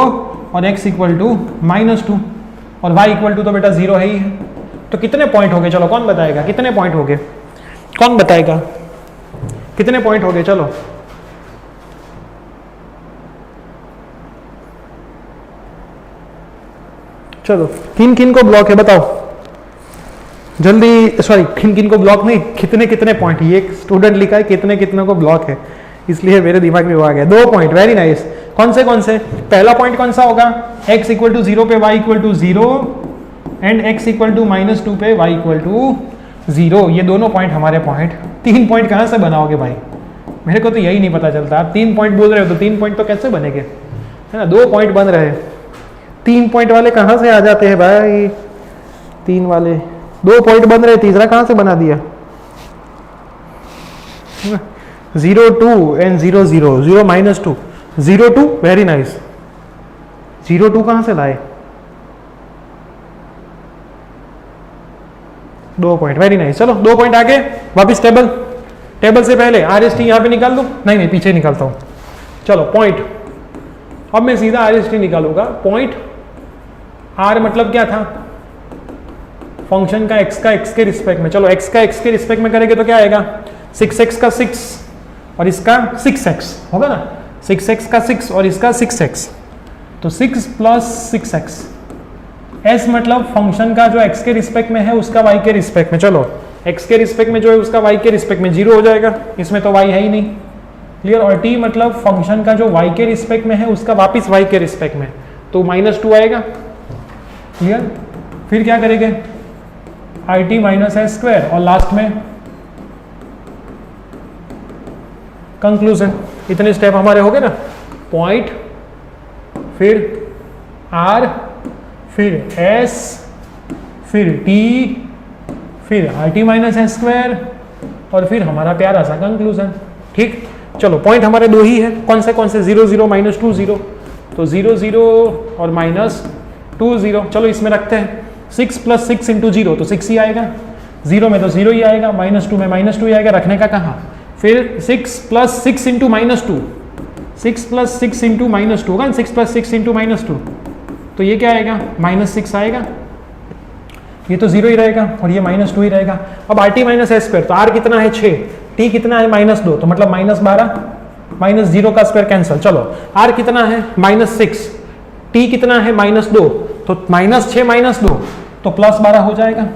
और x इक्वल टू -2 और y इक्वल टू तो बेटा 0 है ही है। तो कितने पॉइंट हो गए, चलो कौन बताएगा कितने पॉइंट हो गए, कौन बताएगा कितने पॉइंट हो गए। चलो चलो, किन किन को ब्लॉक है बताओ जल्दी, सॉरी किन किन को ब्लॉक नहीं, कितने कितने पॉइंट। ये एक स्टूडेंट लिखा है कितने कितने को ब्लॉक है, इसलिए मेरे दिमाग में वो आ गया। 2 पॉइंट, वेरी नाइस। कौन से? पहला पॉइंट कौन सा होगा, x इक्वल टू 0 पे y equal to 0 and x equal to -2 पे y इक्वल टू 0। ये दोनों पॉइंट हमारे पॉइंट। 3 पॉइंट कहाँ से बनाओगे भाई, मेरे को तो यही नहीं पता चलता। आप 3 पॉइंट बोल रहे हो तो 3 पॉइंट तो कैसे बनेंगे, है ना। 2 पॉइंट बन रहे हैं, 3 पॉइंट वाले कहाँ से आ जाते हैं भाई, 3 वाले 2 पॉइंट बन रहे, तीसरा कहाँ से बना दिया। 0 2 एंड 0 0 0 -2 0 2, वेरी नाइस। 0 2 कहाँ से लाए, 2 पॉइंट, वेरी नाइस। चलो 2 पॉइंट आगे, वापिस टेबल। टेबल से पहले आर एस टी यहाँ पे निकाल दूँ, नहीं पीछे निकालता हूँ। चलो पॉइंट, अब मैं सीधा आर एस टी निकालूंगा। पॉइंट आर मतलब क्या था, फंक्शन का एक्स के रिस्पेक्ट में। चलो एक्स का एक्स के रिस्पेक्ट में करेंगे तो क्या आएगा, 6x का 6 और इसका 6x होगा ना, 6x का 6 और इसका 6x, तो 6 प्लस 6x। s मतलब फंक्शन का जो x के रिस्पेक्ट में है उसका y के रिस्पेक्ट में। चलो x के रिस्पेक्ट में जो है उसका y के रिस्पेक्ट में 0 हो जाएगा, इसमें तो y है ही नहीं, क्लियर। और t मतलब फंक्शन का जो y के रिस्पेक्ट में है उसका वापिस y के रिस्पेक्ट में, तो -2 आएगा, क्लियर। फिर क्या करेंगे, I T minus S square और लास्ट में कंक्लूजन। इतने स्टेप हमारे हो गए ना, पॉइंट, फिर आर, फिर एस, फिर टी, फिर I T minus S square और फिर हमारा प्यारा सा कंक्लूजन। ठीक, चलो पॉइंट हमारे 2 ही है, कौन से 0 0 -2 0, तो 0 0 और -2 0। चलो इसमें रखते हैं 6 प्लस 6 इंटू 0 तो 6 ही आएगा, 0 में तो 0 ही आएगा, -2 में -2 ही आएगा, रखने का कहाँ। फिर 6 प्लस 6 इंटू -2, 6 प्लस 6 इंटू -2 होगा, 6 प्लस 6 इंटू -2, तो ये क्या आएगा, -6 आएगा, ये तो 0 ही रहेगा और ये -2 ही रहेगा। अब R T minus S square, तो आर कितना है 6, टी कितना है -2, तो मतलब -12, -0 का स्क्वायर कैंसिल। चलो आर कितना है -6, टी कितना है -2, तो -6 -2 तो +12 हो जाएगा।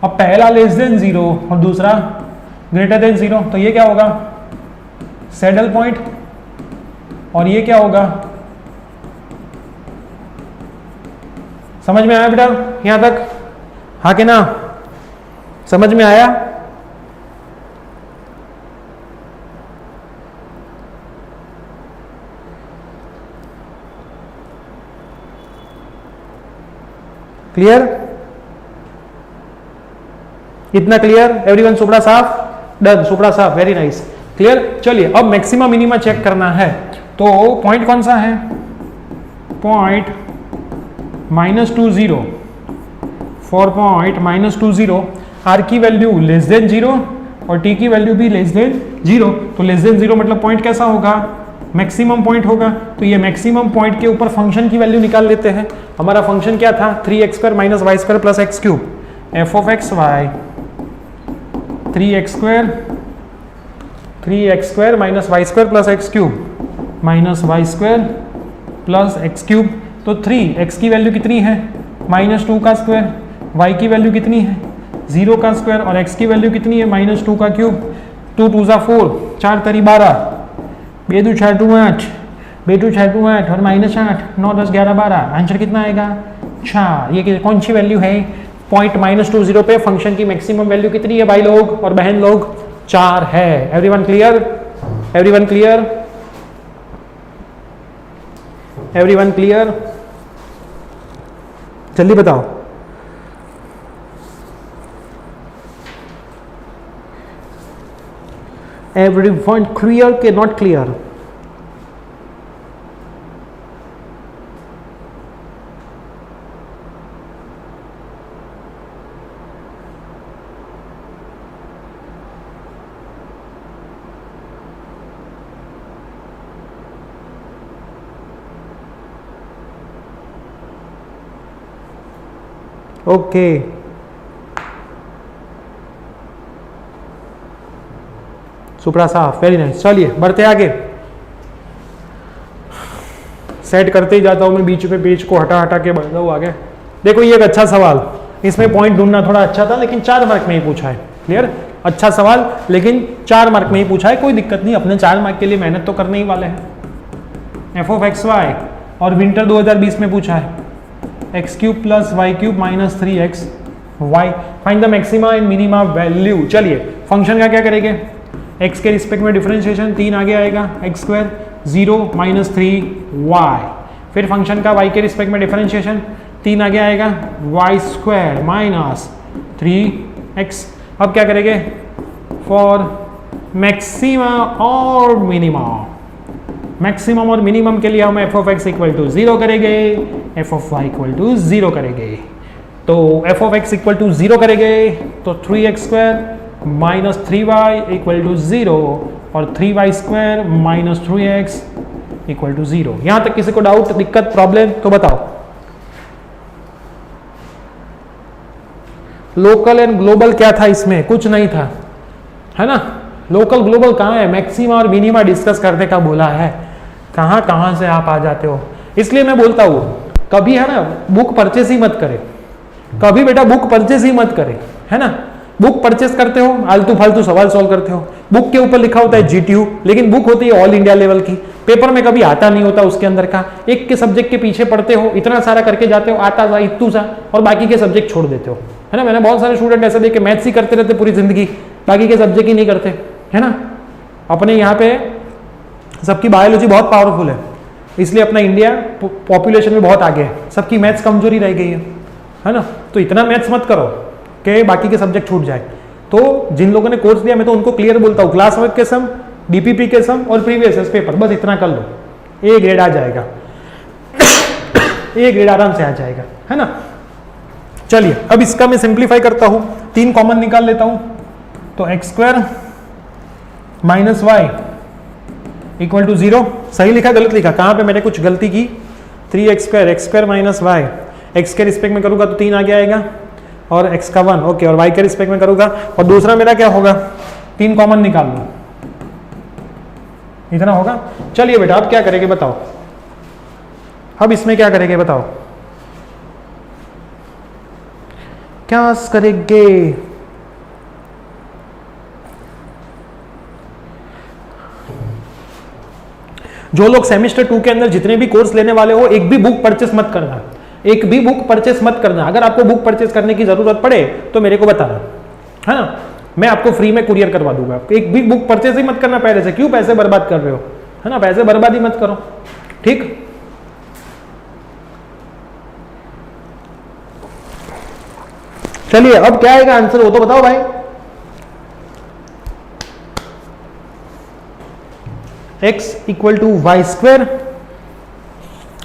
अब पहला लेस देन 0 और दूसरा ग्रेटर देन 0, तो ये क्या होगा, सैडल पॉइंट, और ये क्या होगा, समझ में आया बेटा यहां तक, हाँ कि ना, समझ में आया। क्लियर, इतना क्लियर एवरीवन, सुपड़ा साफ, डन, सुपड़ा साफ, वेरी नाइस, क्लियर। चलिए अब मैक्सिमा मिनिमा चेक करना है, तो पॉइंट कौन सा है, पॉइंट -2 0, फॉर पॉइंट -2 0 आर की वैल्यू लेस देन 0 और टी की वैल्यू भी लेस देन 0, तो लेस देन 0 मतलब पॉइंट कैसा होगा, मैक्सिमम पॉइंट होगा। तो ये मैक्सिमम पॉइंट के ऊपर फंक्शन की वैल्यू निकाल लेते हैं। हमारा फंक्शन क्या था, 3x² - y² + x³ f of x y, 3x² - y² + x³ -y² + x³ तो 3 x की वैल्यू कितनी है, -2 का स्क्वायर, y की वैल्यू कितनी है 0 का स्क्वायर और x की वैल्यू कितनी है -2 का क्यूब, 2 2 4, 4 तरी 12, 2 2 6 2 8, 2 2 6 2 8 और -8, 9 10 11 12, आंसर कितना आएगा 4। ये कौन सी वैल्यू है, पॉइंट -2 0 पे फंक्शन की मैक्सिमम वैल्यू कितनी है भाई लोग और बहन लोग, 4 है। Everyone clear, everyone clear, everyone clear, जल्दी बताओ। एवरीवन क्लियर के नॉट क्लियर, ओके सुपड़ा साफ, वेरी नाइस। चलिए बढ़ते आगे, सेट करते ही जाता हूं मैं, बीच में पेज को हटा हटा के बढ़ता हूं आगे। देखो ये एक अच्छा सवाल, इसमें पॉइंट ढूंढना थोड़ा अच्छा था लेकिन 4 मार्क में ही पूछा है, क्लियर, अच्छा सवाल लेकिन 4 मार्क में ही पूछा है, कोई दिक्कत नहीं, अपने 4 मार्क के लिए मेहनत तो करने ही वाले हैं। f of x y और विंटर 2020 में पूछा है x³ + y³ - 3x y, find the maxima and minima value. चलिए फंक्शन का क्या करेंगे, x के रिस्पेक्ट में डिफरेंशिएशन 3 आगे आएगा, x² 0 - 3y, फिर फंक्शन का y के रिस्पेक्ट में डिफरेंशिएशन 3 आगे आएगा, y² - 3x। अब क्या करेंगे, फॉर मैक्सिमा और मिनिमा, मैक्सिमम और मिनिमम के लिए हम f of x = 0 करेंगे, f of y = 0 करेंगे। तो f of x equal to 0 करेंगे तो 3x² minus 3y equal to 0 और 3y² minus 3x equal to 0। यहां तक किसी को डाउट, दिक्कत, प्रॉब्लम तो बताओ। लोकल एंड ग्लोबल क्या था इसमें? कुछ नहीं था, है ना। लोकल ग्लोबल कहाँ है? मैक्सिमा और मिनिमा डिस्कस करने का बोला है। कहाँ से आप आ जाते हो। इसलिए मैं बोलता हूँ कभी, है ना, बुक परचेस ही मत करे कभी बेटा, बुक परचेस ही मत करे, है ना। बुक परचेस करते हो, आलतू फालतू सवाल सॉल्व करते हो। बुक के ऊपर लिखा होता है GTU, लेकिन बुक होती है ऑल इंडिया लेवल की, पेपर में कभी आता नहीं होता उसके अंदर का। एक के सब्जेक्ट के पीछे पढ़ते हो, इतना सारा करके जाते हो, आता सा इतू सा, और बाकी के सब्जेक्ट छोड़ देते हो, है ना। मैंने बहुत सारे स्टूडेंट ऐसे देखे, मैथ्स ही करते रहते पूरी जिंदगी, बाकी के सब्जेक्ट ही नहीं करते, है ना। अपने यहाँ पे सबकी बायोलॉजी बहुत पावरफुल है, इसलिए अपना इंडिया पॉपुलेशन में बहुत आगे है, सबकी मैथ्स कमजोरी रह गई है ना। तो इतना मैथ्स मत करो कि बाकी के सब्जेक्ट छूट जाए। तो जिन लोगों ने कोर्स दिया, मैं तो उनको क्लियर बोलता हूँ, क्लास वर्क के सम, DPP के सम और प्रीवियस पेपर, बस इतना कर लो, A ग्रेड आ जाएगा A ग्रेड आराम से आ जाएगा, है ना। चलिए अब इसका मैं सिंप्लीफाई करता हूँ, 3 कॉमन निकाल लेता हूँ। तो x² minus y equal to 0। सही लिखा गलत लिखा? कहाँ पे मैंने कुछ गलती की? 3x² x² minus y, x के रिस्पेक्ट में करूँगा तो 3 आगे आएगा और x का 1, ओके, और y के रिस्पेक्ट में करूँगा, और दूसरा मेरा क्या होगा? 3 कॉमन निकाल लो, इतना होगा। चलिए बेटा अब क्या करेंगे बताओ, अब इसमें क्या करेंगे बताओ, क्या करेंगे? जो लोग सेमेस्टर 2 के अंदर जितने भी कोर्स लेने वाले हो, एक भी बुक परचेस मत करना, एक भी बुक परचेस मत करना। अगर आपको बुक परचेस करने की जरूरत पड़े तो मेरे को बताना, है ना, मैं आपको फ्री में कुरियर करवा दूंगा। एक भी बुक परचेस ही मत करना पहले से, क्यों पैसे बर्बाद कर रहे हो, है ना, पैसे बर्बाद ही मत करो, ठीक। चलिए अब क्या आएगा आंसर, वो तो बताओ भाई। x इक्वल टू y²,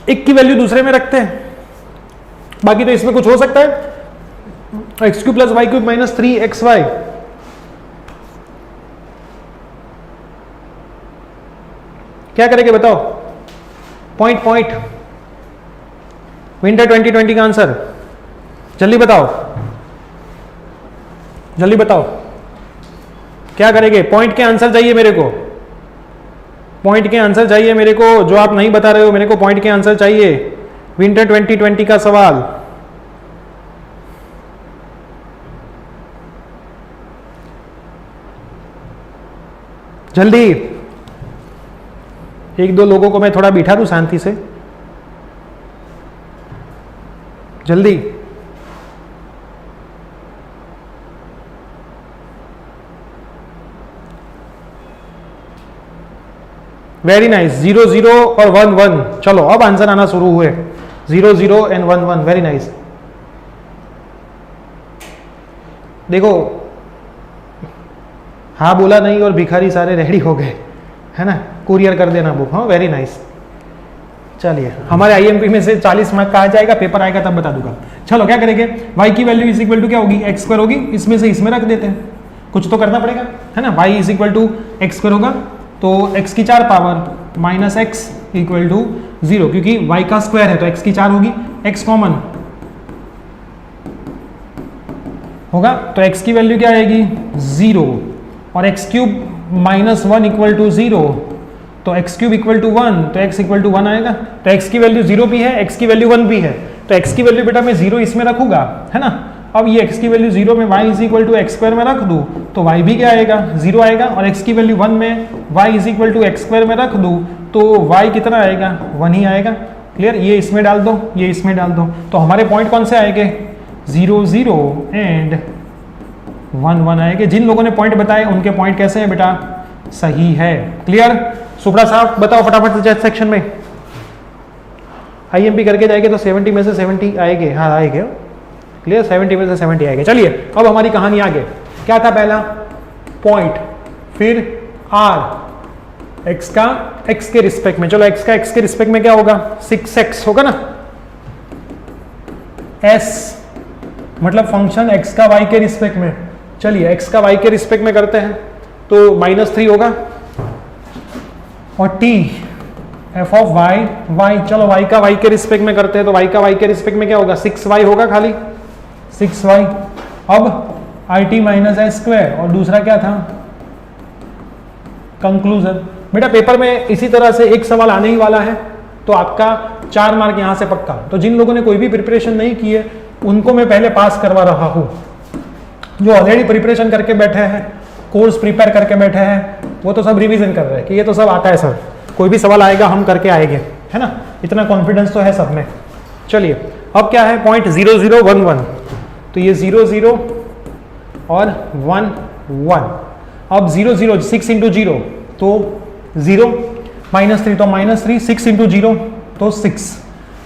एक की वैल्यू दूसरे में रखते हैं, बाकी तो इसमें कुछ हो सकता है। x³ plus y³ minus 3xy, क्या करेंगे बताओ? पॉइंट विंटर 2020 का आंसर जल्दी बताओ, जल्दी बताओ क्या करेंगे? पॉइंट के आंसर चाहिए मेरे को, पॉइंट के आंसर चाहिए मेरे को, जो आप नहीं बता रहे हो मेरे को पॉइंट के आंसर चाहिए। विंटर 2020 का सवाल, जल्दी। एक दो लोगों को मैं थोड़ा बिठा दूं शांति से, जल्दी। वेरी नाइस, 0 0 और 1 1। चलो अब आंसर आना शुरू हुए, 0 0 एंड 1 1, वेरी नाइस। देखो हाँ बोला नहीं और भिखारी सारे रेडी हो गए, है ना, कुरियर कर देना बुक, हाँ वेरी नाइस। चलिए हमारे IMP में से 40 मार्क का आ जाएगा, पेपर आएगा तब बता दूंगा। चलो क्या करेंगे, y की वैल्यू इज इक्वल टू क्या होगी? x² होगी, इसमें से इसमें रख देते हैं, कुछ तो करना पड़ेगा, है ना। y is equal to x² होगा तो x की 4 power minus x equal to 0, क्योंकि y का स्क्वायर है तो x की 4 होगी, x कॉमन होगा तो x की वैल्यू क्या आएगी? 0, और x³ माइनस 1 इक्वल टू 0, तो x³ इक्वल टू 1, तो x इक्वल टू 1 आएगा। तो x की वैल्यू 0 भी है, x की वैल्यू 1 भी है, तो x की वैल्यू बेटा मैं 0 इसमें रखूंगा, है ना। अब ये x की वैल्यू 0 में y is equal to x² में रख दूं तो y भी क्या आएगा? 0 आएगा, और x की वैल्यू 1 में y is equal to x² में रख दूं तो y कितना आएगा? 1 ही आएगा। क्लियर, ये इसमें डाल दो, ये इसमें डाल दो, तो हमारे पॉइंट कौन से आएंगे? 0 0 एंड 1 1 आएंगे। जिन लोगों ने पॉइंट बताए उनके पॉइंट कैसे हैं बेटा? सही है। क्लियर, सुपड़ा साहब बताओ फटाफट चैट सेक्शन में। IMP करके जाएंगे तो 70 में से 70 आएंगे, हाँ आएंगे। क्लियर, 70 में से 70 आएंगे। चलिए अब हमारी कहानी आगे, क्या था? पहला पॉइंट, फिर r, x का x के रिस्पेक्ट में, चलो x का x के रिस्पेक्ट में क्या होगा? 6x होगा ना, s मतलब फंक्शन x का y के रिस्पेक्ट में, चलिए x का y के रिस्पेक्ट में करते हैं तो -3 होगा, और t f ऑफ y, चलो y का y के रिस्पेक्ट में करते हैं तो y का y के रिस्पेक्ट में क्या होगा, 6y होगा, खाली 6y। अब it माइनस आई स्क्वायर, और दूसरा क्या था, कंक्लूजन। बेटा पेपर में इसी तरह से एक सवाल आने ही वाला है, तो आपका 4 मार्क यहां से पक्का। तो जिन लोगों ने कोई भी प्रिपरेशन नहीं की है उनको मैं पहले पास करवा रहा हूं, जो ऑलरेडी प्रिपरेशन करके बैठे हैं, कोर्स प्रिपेयर करके बैठे हैं, वो तो सब रिवीजन कर रहे हैं कि ये तो सब आता है सर, कोई भी सवाल आएगा हम करके आएंगे, है ना, इतना कॉन्फिडेंस तो है सब में। चलिए अब क्या है, पॉइंट 0 0 1 1, तो ये 0 0 और 1 1। अब 0 0 6 इंटू 0 तो 0, -3 तो -3, 6 इंटू 0 तो 6।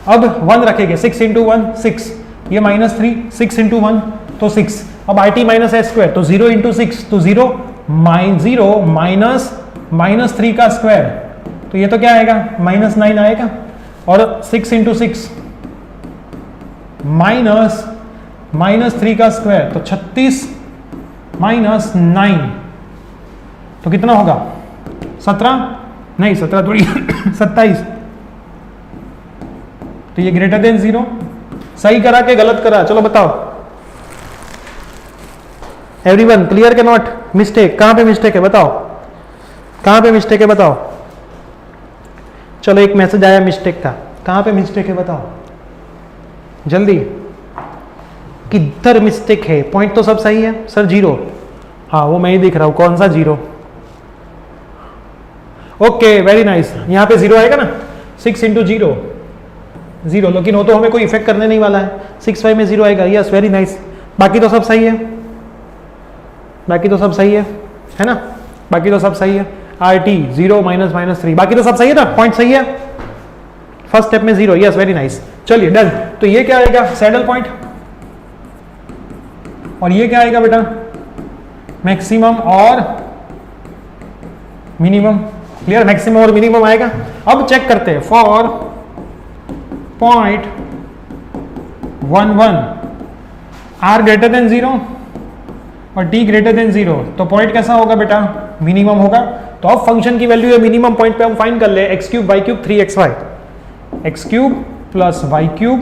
अब 1 रखेंगे, 6 इंटू 1 6, ये -3, 6 इंटू 1 तो 6। अब it माइनस आई स्क्वायर तो 0 इंटू 6 तो 0 माइनस 3 का स्क्वायर, तो ये तो क्या आएगा, -9 आएगा, और 6 इंटू 6 -3 का स्क्वायर तो 36 -9, तो कितना होगा, 17 नहीं 17 थोड़ी 27। तो ये ग्रेटर देन 0, सही करा के गलत करा, चलो बताओ एवरीवन, क्लियर के नॉट, मिस्टेक कहां पे मिस्टेक है बताओ, कहां पे मिस्टेक है बताओ। चलो एक मैसेज आया मिस्टेक का, कहां पे मिस्टेक है बताओ जल्दी, किधर मिस्टेक है, पॉइंट तो सब सही है सर, 0, हाँ वो मैं ही दिख रहा हूं, कौन सा 0, ओके वेरी नाइस, यहां पे 0 आएगा ना, 6 इंटू 0 0, लेकिन वो तो हमें कोई इफेक्ट करने नहीं वाला है, 6 5 में 0 आएगा, यस वेरी नाइस, बाकी तो सब सही है, बाकी तो सब सही है ना, बाकी तो सब सही है, RT 0 -3, बाकी तो सब सही है ना, पॉइंट सही है, फर्स्ट स्टेप में 0, यस वेरी नाइस। चलिए डन, तो ये क्या आएगा, सैडल पॉइंट, और ये क्या आएगा बेटा, मैक्सिमम और मिनिमम, क्लियर, मैक्सिमम और मिनिमम आएगा। अब चेक करते हैं, for point 1 1 r greater than 0 और t ग्रेटर देन 0, तो पॉइंट कैसा होगा बेटा, मिनिमम होगा। तो अब फंक्शन की वैल्यू है मिनिमम पॉइंट पे हम फाइंड कर ले, x³ y³ 3xy, x³ plus y³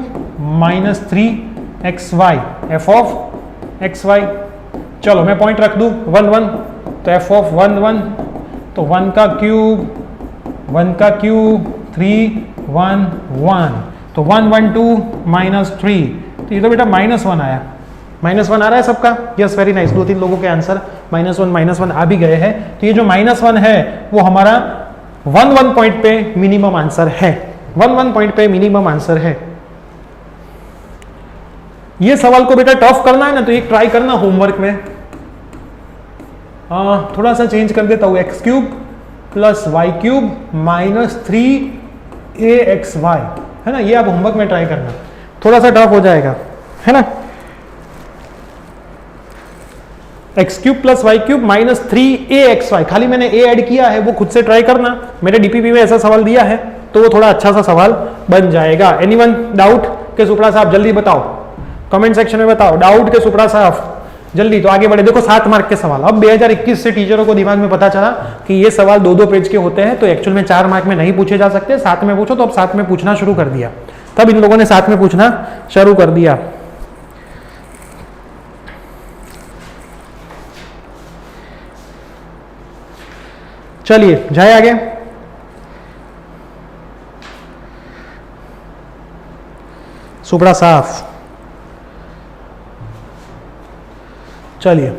minus 3xy f of xy। चलो मैं पॉइंट रख दूं 1 1, तो f ऑफ 1 1, तो 1 का क्यूब 3 1 1, तो 1 1 2 -3, तो ये तो बेटा -1 आया, -1 आ रहा है सबका, यस वेरी नाइस, 2-3 लोगों के आंसर -1 आ भी गए हैं। तो ये जो -1 है वो हमारा 1 1 पॉइंट पे मिनिमम आंसर है, 1 1 पॉइंट पे मिनिमम आंसर है। ये सवाल को बेटा टफ करना है ना, तो एक ट्राई करना होमवर्क में, थोड़ा सा चेंज कर देता हूं, x³ plus y³ minus 3axy, है ना, ये आप होमवर्क में ट्राई करना, थोड़ा सा टफ हो जाएगा, है ना। x³ plus y³ minus 3axy, खाली मैंने a ऐड किया है, वो खुद से ट्राई करना, मेरे डीपीपी में ऐसा सवाल दिया है तो वो थोड़ा अच्छा सा सवाल बन जाएगा। एनीवन डाउट के सुपड़ा साहब जल्दी बताओ, कमेंट सेक्शन में बताओ, डाउट के सुपड़ा साहब जल्दी, तो आगे बढ़े। देखो 7 मार्क के सवाल, अब 2021 से टीचरों को दिमाग में पता चला कि ये सवाल 2-2 पेज के होते हैं, तो एक्चुअल में 4 मार्क में नहीं पूछे जा सकते, 7 में पूछो, तो अब 7 में पूछना शुरू कर दिया, तब इन लोगों ने 7 में पूछना शुरू कर दिया। चलिए जाए आगे, सुपड़ा साफ। चलिए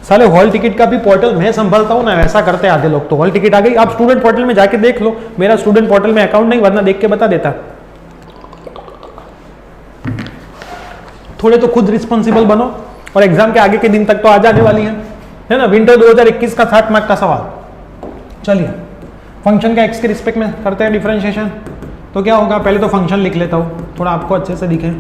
साले हॉल टिकट का भी पोर्टल मैं संभालता हूं ना, ऐसा करते आधे लोग, तो हॉल टिकट आ गई, आप स्टूडेंट पोर्टल में जाके देख लो, मेरा स्टूडेंट पोर्टल में अकाउंट नहीं, वरना देख के बता देता। थोड़े तो खुद रिस्पॉन्सिबल बनो, और एग्जाम के आगे के दिन तक तो आ जाने वाली है ना, विंटर 2021 का 60 मार्क का सवाल। चलिए फंक्शन का एक्स के रिस्पेक्ट में करते हैं डिफरेंशिएशन, तो क्या होगा, पहले तो फंक्शन लिख लेता हूं थोड़ा आपको अच्छे से दिखे।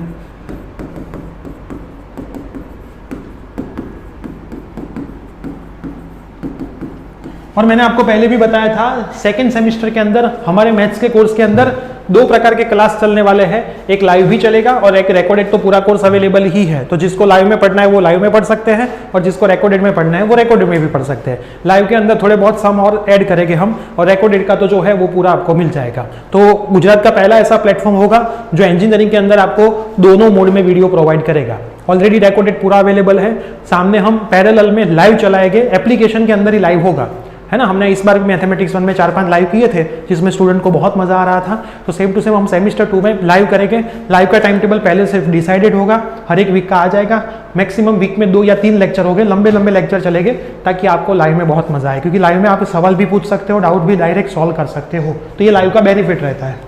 और मैंने आपको पहले भी बताया था, सेकंड सेमेस्टर के अंदर हमारे मैथ्स के कोर्स के अंदर दो प्रकार के क्लास चलने वाले हैं, एक लाइव भी चलेगा और एक रिकॉर्डेड। तो पूरा कोर्स अवेलेबल ही है, तो जिसको लाइव में पढ़ना है वो लाइव में पढ़ सकते हैं और जिसको रिकॉर्डेड में पढ़ना है वो रिकॉर्डेड में भी पढ़ सकते हैं। लाइव के अंदर थोड़े बहुत सम और ऐड करेंगे हम, और रिकॉर्डेड का तो जो है वो पूरा आपको मिल जाएगा। तो गुजरात का पहला ऐसा प्लेटफॉर्म होगा जो इंजीनियरिंग के अंदर आपको दोनों मोड में वीडियो प्रोवाइड करेगा। ऑलरेडी रिकॉर्डेड पूरा अवेलेबल है, सामने हम पैरेलल में लाइव चलाएंगे, एप्लीकेशन के अंदर ही लाइव होगा, है ना। हमने इस बार मैथमेटिक्स 1 में 4-5 लाइव किए थे जिसमें स्टूडेंट को बहुत मजा आ रहा था। तो सेम टू सेम हम सेमेस्टर 2 में लाइव करेंगे। लाइव का टाइम टेबल पहले से डिसाइडेड होगा, हर एक वीक का आ जाएगा। मैक्सिमम वीक में 2 या 3 लेक्चर होंगे, लंबे लंबे लेक्चर चलेंगे, ताकि आपको लाइव में बहुत मजा आए, क्योंकि लाइव में आप सवाल भी पूछ सकते हो, डाउट भी डायरेक्ट सॉल्व कर सकते हो। तो ये लाइव का बेनिफिट रहता है।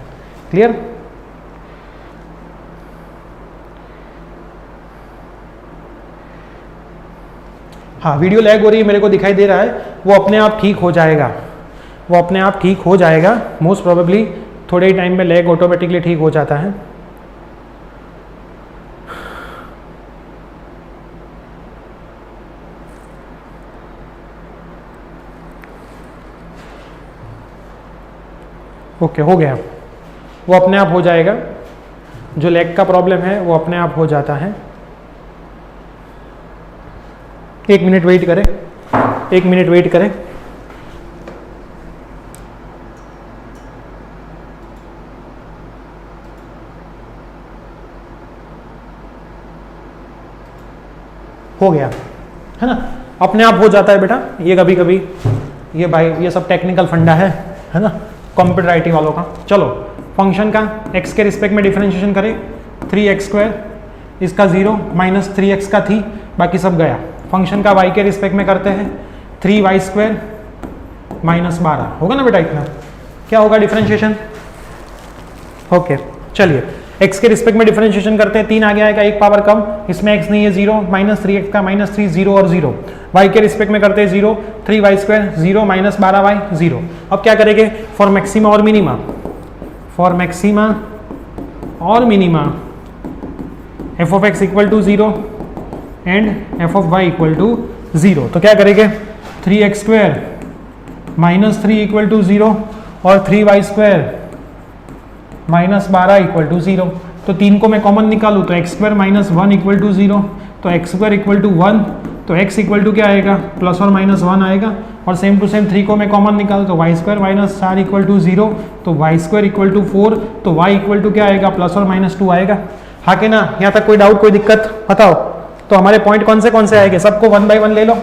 क्लियर? हाँ, वीडियो लैग हो रही है मेरे को दिखाई दे रहा है, वो अपने आप ठीक हो जाएगा, वो अपने आप ठीक हो जाएगा। मोस्ट प्रोबेबली थोड़े ही टाइम में लैग ऑटोमेटिकली ठीक हो जाता है। ओके, हो गया, वो अपने आप हो जाएगा। जो लैग का प्रॉब्लम है वो अपने आप हो जाता है। 1 मिनट वेट करें, 1 मिनट वेट करें। हो गया, है ना, अपने आप हो जाता है बेटा। ये कभी कभी ये भाई ये सब टेक्निकल फंडा है ना, कंप्यूटर आईटी वालों का। चलो, फंक्शन का x के रिस्पेक्ट में डिफरेंशिएशन करें। 3x², इसका 0 माइनस 3x का थी, बाकी सब गया। फंक्शन का y के रिस्पेक्ट में करते हैं, 3y² माइनस 12 होगा ना बेटा इतना। क्या होगा डिफरेंशिएशन? ओके, चलिए x के रिस्पेक्ट में डिफरेंशिएशन करते हैं। 3 आगे आएगा, 1 पावर कम, इसमें x नहीं है 0, माइनस 3x का माइनस 3, 0 और 0। y के रिस्पेक्ट में करते हैं 0, 3y² 0 माइनस 12y 0। अब क्या करेंगे? फॉर मैक्सिमा और मिनिमा, फॉर मैक्सिमा और minima f of x equal to 0 and f of y equal to 0। तो क्या करेंगे? 3x² माइनस 3 इक्वल टू 0 और 3y² माइनस 12 इक्वल टू 0। तो 3 को मैं कॉमन निकालूँ तो x² माइनस 1 इक्वल टू 0, तो x² इक्वल टू 1, तो x इक्वल टू क्या आएगा? प्लस और माइनस 1 आएगा। और सेम टू सेम 3 को मैं कॉमन निकालूँ तो y² माइनस 4 इक्वल टू 0, तो y² इक्वल टू 4, तो y इक्वल टू क्या आएगा? प्लस और माइनस 2 आएगा। हाँ कि ना? यहाँ तक कोई डाउट, कोई दिक्कत बताओ। तो हमारे पॉइंट कौन से आएंगे? सबको 1 बाई 1 ले लो।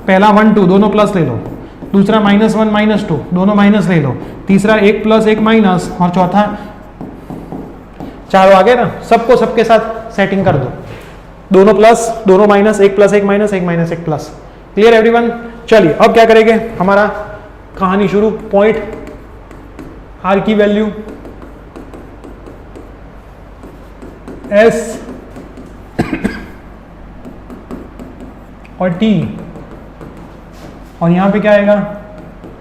पहला 1 2 दोनों प्लस ले लो, दूसरा -1 -2 दोनों माइनस ले लो, तीसरा 1 प्लस 1 माइनस, और चौथा, चारों आ गए ना। सबको सबके साथ सेटिंग कर दो, दोनों प्लस दोनों minus, 1 plus 1 minus, 1 minus 1 plus. Clear everyone? चलिए अब क्या करेंगे? हमारा कहानी शुरू। पॉइंट आर की वैल्यू एस और टी, और यहां पे क्या आएगा?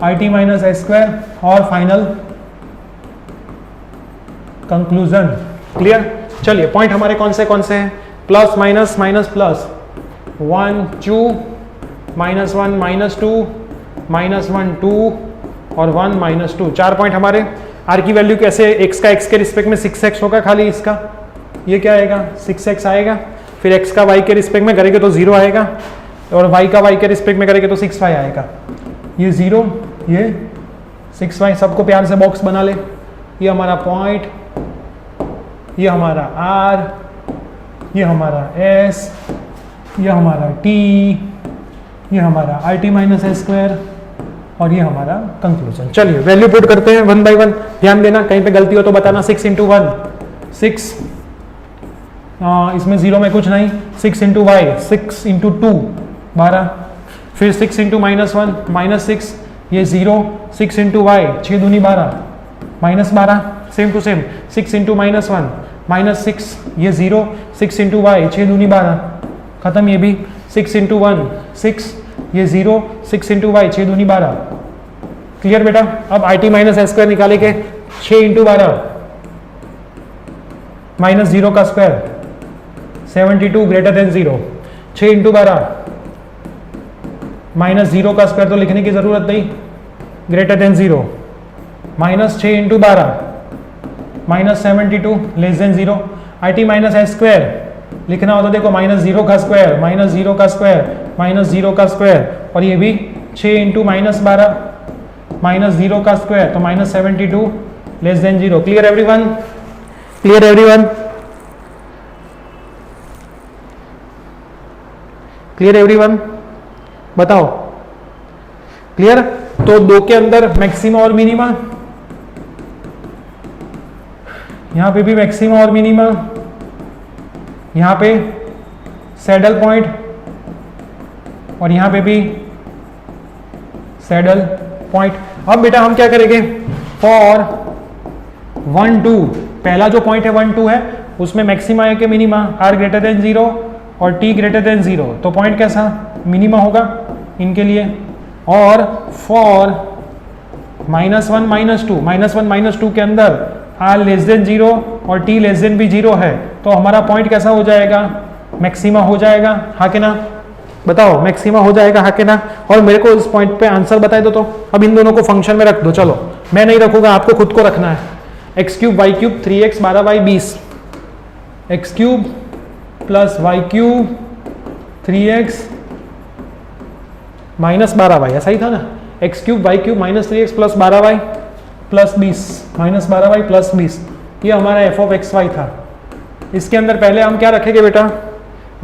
आई टी माइनस s², और फाइनल कंक्लूजन। क्लियर? चलिए पॉइंट हमारे कौन से हैं? प्लस माइनस माइनस प्लस, 1 2 -1 -2 -1 2 और 1 -2, 4 पॉइंट हमारे। आर की वैल्यू कैसे? x का x के रिस्पेक्ट में 6x होगा, खाली इसका ये क्या आएगा? 6x आएगा। फिर x का y के रिस्पेक्ट में करेंगे तो 0 आएगा, और y का y के रिस्पेक्ट में करेंगे तो 6y आएगा। ये 0, ये 6y, सबको प्यार से बॉक्स बना ले। ये हमारा पॉइंट, ये हमारा r, ये हमारा s, ये हमारा t, ये हमारा आई टी माइनस s², और ये हमारा कंक्लूजन। चलिए वैल्यू पुट करते हैं 1 बाई 1। ध्यान देना, कहीं पे गलती हो तो बताना। 6 × 1 6, इसमें 0 में कुछ नहीं। 6 × y 6 × 2 12, फिर 6 × -1 -6, ये 0, 6 × y 6 दूनी 12 -12, सेम टू सेम 6 × -1 -6, ये 0, 6 × y 6 दूनी 12, खत्म। ये भी 6 × 1 6, ये 0, 6 × y 6 दूनी 12। क्लियर बेटा? अब आई टी माइनस s² निकाले के 6 × 12 -0 का स्क्वायर 72 ग्रेटर देन 0, 6 × 12 -0 का स्क्वायर तो लिखने की जरूरत नहीं, greater than 0, -6 × 12 -72 less than 0। I T minus S square लिखना हो तो देखो -0 का स्क्वायर -0 का स्क्वायर -0 का स्क्वायर, और ये भी 6 इंटू -12 -0 का स्क्वायर, तो -72 less than 0। Clear everyone? Clear everyone? Clear everyone? बताओ क्लियर? तो दो के अंदर मैक्सिमा और मिनिमा, यहां पे भी मैक्सिमा और मिनिमा, यहां पे सैडल पॉइंट, और यहां पे भी सैडल पॉइंट। अब बेटा हम क्या करेंगे, फॉर 1 2, पहला जो पॉइंट है 1 2 है, उसमें मैक्सिमा है कि मिनिमा, आर ग्रेटर देन 0 और टी ग्रेटर देन 0, तो पॉइंट कैसा मिनिमा होगा इनके लिए। और फॉर -1 -2 -1 -2 के अंदर आर लेस देन 0 और टी लेस देन भी 0 है, तो हमारा पॉइंट कैसा हो जाएगा, मैक्सिमा हो जाएगा, हाँ कि ना? बताओ मैक्सिमा हो जाएगा, हाँ कि ना? और मेरे को इस पॉइंट पे आंसर बता दो। तो अब इन दोनों को फंक्शन में रख दो, चलो मैं नहीं रखूंगा, आपको खुद को रखना है। x³ y³ 3x 12y 20, x³ plus y³ 3x minus 12y, ऐसा ही था ना, x³ y³ minus 3x plus 12y plus 20 minus 12y plus 20, ये हमारा f(x, y) था। इसके अंदर पहले हम क्या रखेंगे बेटा,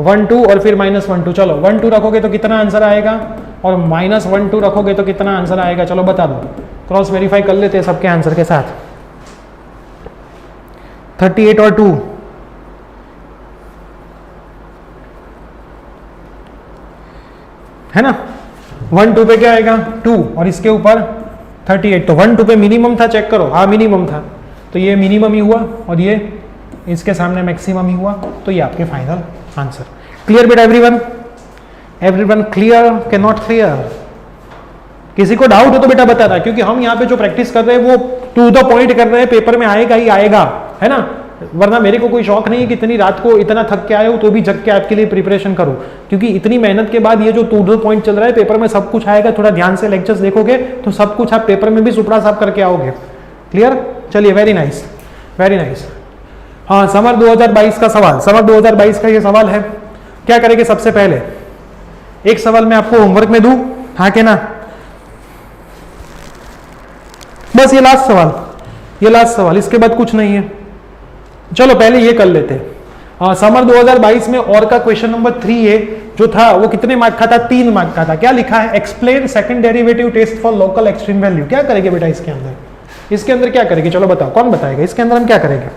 1 2 और फिर -1 2। चलो 1 2 रखोगे तो कितना आंसर आएगा, और -1 2 रखोगे तो कितना आंसर आएगा, चलो बता दो, क्रॉस वेरीफाई कर लेते हैं सबके आंसर के साथ। 38 और 2, है ना? 1 2 पे क्या आएगा 2, और इसके ऊपर 38, तो 1 2 पे मिनिमम था, चेक करो, हाँ मिनिमम था, तो ये मिनिमम ही हुआ, और ये इसके सामने मैक्सिमम ही हुआ, तो ये आपके फाइनल आंसर। क्लियर बेटा एवरीवन? एवरीवन क्लियर के नॉट क्लियर? किसी को डाउट हो तो बेटा बताना, क्योंकि हम यहाँ पे जो प्रैक्टिस कर रहे हैं वो टू द पॉइंट कर रहे हैं, पेपर में आएगा ही आएगा, है ना? वरना मेरे को कोई शौक नहीं है कि इतनी रात को इतना थक के आए हो तो भी जग के आपके लिए प्रिपरेशन करूं, क्योंकि इतनी मेहनत के बाद ये जो टू द पॉइंट चल रहा है, पेपर में सब कुछ आएगा, थोड़ा ध्यान से लेक्चर्स देखोगे तो सब कुछ आप पेपर में भी सुपड़ा साफ करके आओगे। क्लियर? चलिए, वेरी नाइस, वेरी नाइस। हाँ, समर 2022 का सवाल, समर 2022 का ये सवाल है। क्या करेंगे, सबसे पहले एक सवाल मैं आपको होमवर्क में दूं, हाँ के ना? बस ये लास्ट सवाल, ये लास्ट सवाल, इसके बाद कुछ नहीं है। चलो पहले ये कर लेते हैं। समर 2022 में और का क्वेश्चन नंबर 3A जो था वो कितने मार्क का था, 3 मार्क का था। क्या लिखा है, explain second derivative test for local extreme value. क्या करेंगे बेटा इसके अंदर, इसके अंदर क्या करेंगे, चलो बताओ, कौन बताएगा इसके अंदर हम क्या करेंगे?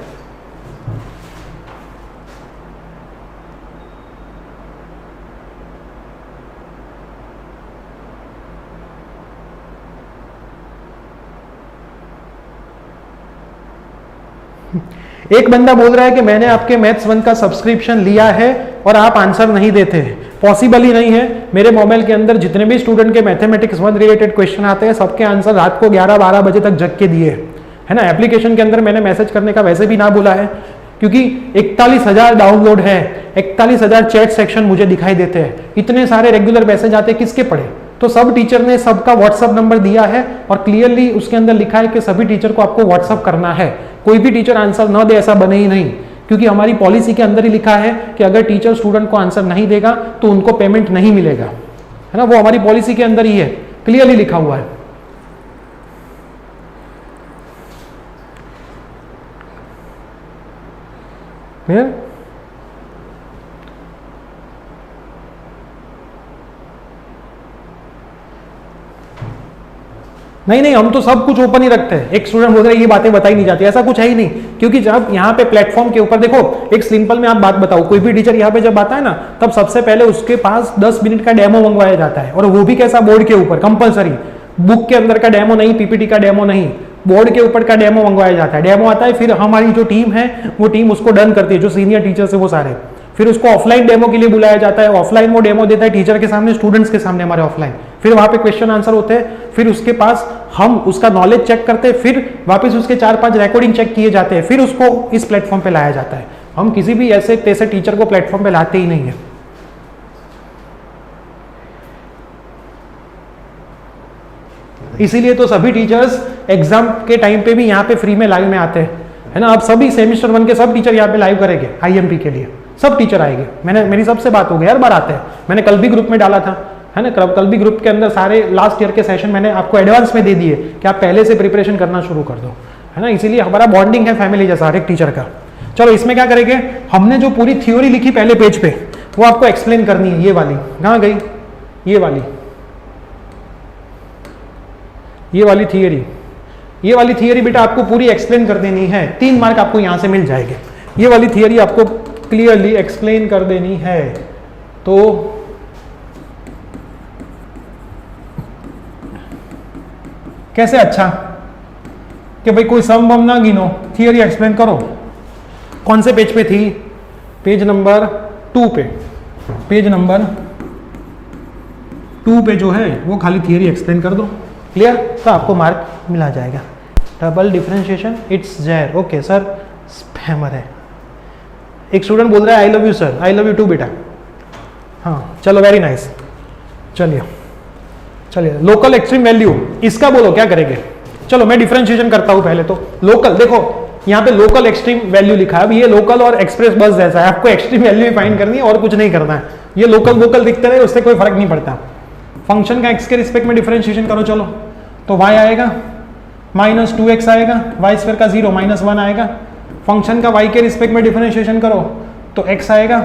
एक बंदा बोल रहा है कि मैंने आपके मैथ्स 1 का सब्सक्रिप्शन लिया है और आप आंसर नहीं देते हैं। पॉसिबल ही नहीं है। मेरे मोबाइल के अंदर जितने भी स्टूडेंट के मैथमेटिक्स 1 रिलेटेड क्वेश्चन आते हैं, सबके आंसर रात को 11-12 बजे तक जग के दिए है ना। एप्लीकेशन के अंदर मैंने मैसेज करने का वैसे भी ना बोला है, क्योंकि 41,000 डाउनलोड है, 41,000 चैट सेक्शन मुझे दिखाई देते हैं, इतने सारे रेगुलर मैसेज आते हैं, किसके पढ़े? तो सब टीचर ने सबका व्हाट्सअप नंबर दिया है और क्लियरली उसके अंदर लिखा है कि सभी टीचर को आपको व्हाट्सअप करना है। कोई भी टीचर आंसर न दे ऐसा बने ही नहीं, क्योंकि हमारी पॉलिसी के अंदर ही लिखा है कि अगर टीचर स्टूडेंट को आंसर नहीं देगा तो उनको पेमेंट नहीं मिलेगा, है ना। वो हमारी पॉलिसी के अंदर ही है, क्लियरली लिखा हुआ है। क्लियर? नहीं, हम तो सब कुछ ओपन ही रखते हैं। एक स्टूडेंट बोल रहा है ये बातें बताई नहीं जाती, ऐसा कुछ है ही नहीं, क्योंकि जब यहाँ पे प्लेटफॉर्म के ऊपर देखो, एक सिंपल में आप बात बताओ, कोई भी टीचर यहाँ पे जब आता है ना, तब सबसे पहले उसके पास 10 मिनट का डेमो मंगवाया जाता है, और वो भी कैसा, बोर्ड के ऊपर, कंपलसरी। बुक के अंदर का डेमो नहीं, पीपीटी का डेमो नहीं, बोर्ड के ऊपर का डेमो मंगवाया जाता है। डेमो आता है, फिर हमारी जो टीम है वो टीम उसको डन करती है, जो सीनियर टीचर्स है वो सारे, फिर उसको ऑफलाइन डेमो के लिए बुलाया जाता है। ऑफलाइन वो डेमो देता है टीचर के सामने, स्टूडेंट्स के सामने हमारे ऑफलाइन, फिर वहां पे क्वेश्चन आंसर होते हैं, फिर उसके पास हम उसका नॉलेज चेक करते हैं, फिर वापस उसके 4-5 रिकॉर्डिंग चेक किए जाते हैं, फिर उसको इस प्लेटफॉर्म पे लाया जाता है। हम किसी भी ऐसे तैसे टीचर को प्लेटफॉर्म पे लाते ही नहीं है। इसीलिए तो सभी टीचर्स एग्जाम के टाइम पे भी यहाँ पे फ्री में लाइव में आते हैं। है ना। अब सभी सेमेस्टर 1 के सब टीचर यहाँ पे लाइव करेंगे IMP के लिए, सब टीचर आएंगे। मेरी सबसे बात हो गई, हर बार आते हैं। मैंने कल भी ग्रुप में डाला था, है ना, कल भी ग्रुप के अंदर सारे लास्ट ईयर के सेशन मैंने आपको एडवांस में दे दिए कि आप पहले से प्रिपरेशन करना शुरू कर दो, है ना। इसीलिए हमारा बॉन्डिंग है फैमिली जैसा हर एक टीचर का। चलो इसमें क्या करेंगे, हमने जो पूरी थ्योरी लिखी पहले पेज पे वो आपको एक्सप्लेन करनी है। ये वाली कहाँ गई, ये वाली थियरी बेटा आपको पूरी एक्सप्लेन कर देनी है। 3 मार्क आपको यहां से मिल जाएंगे। ये वाली थियरी आपको क्लियरली एक्सप्लेन कर देनी है। तो कैसे, अच्छा कि भाई कोई सम बम ना गिनो, थियरी एक्सप्लेन करो। कौन से पेज पे थी, पेज नंबर 2 पे, पेज नंबर 2 पे जो है वो खाली थियरी एक्सप्लेन कर दो, क्लियर, तो आपको मार्क मिला जाएगा। Double differentiation it's zero, okay sir spammer है। एक स्टूडेंट बोल रहा है I love you sir, I love you too बेटा। हाँ चलो वेरी नाइस, चलिए लोकल एक्सट्रीम वैल्यू इसका बोलो क्या करेंगे। चलो मैं डिफरेंशिएशन करता हूं पहले। तो लोकल, देखो यहाँ पे लोकल एक्सट्रीम वैल्यू लिखा है। अब ये लोकल और एक्सप्रेस बस जैसा है, आपको एक्सट्रीम वैल्यू फाइंड करनी है और कुछ नहीं करना है। ये लोकल वोकल दिखते रहे उससे कोई फर्क नहीं पड़ता। फंक्शन का एक्स के रिस्पेक्ट में डिफरेंशिएशन करो। चलो तो y आएगा -2x आएगा, y स्क्वायर का 0 -1 आएगा। फंक्शन का y के रिस्पेक्ट में डिफरेंशिएशन करो तो x आएगा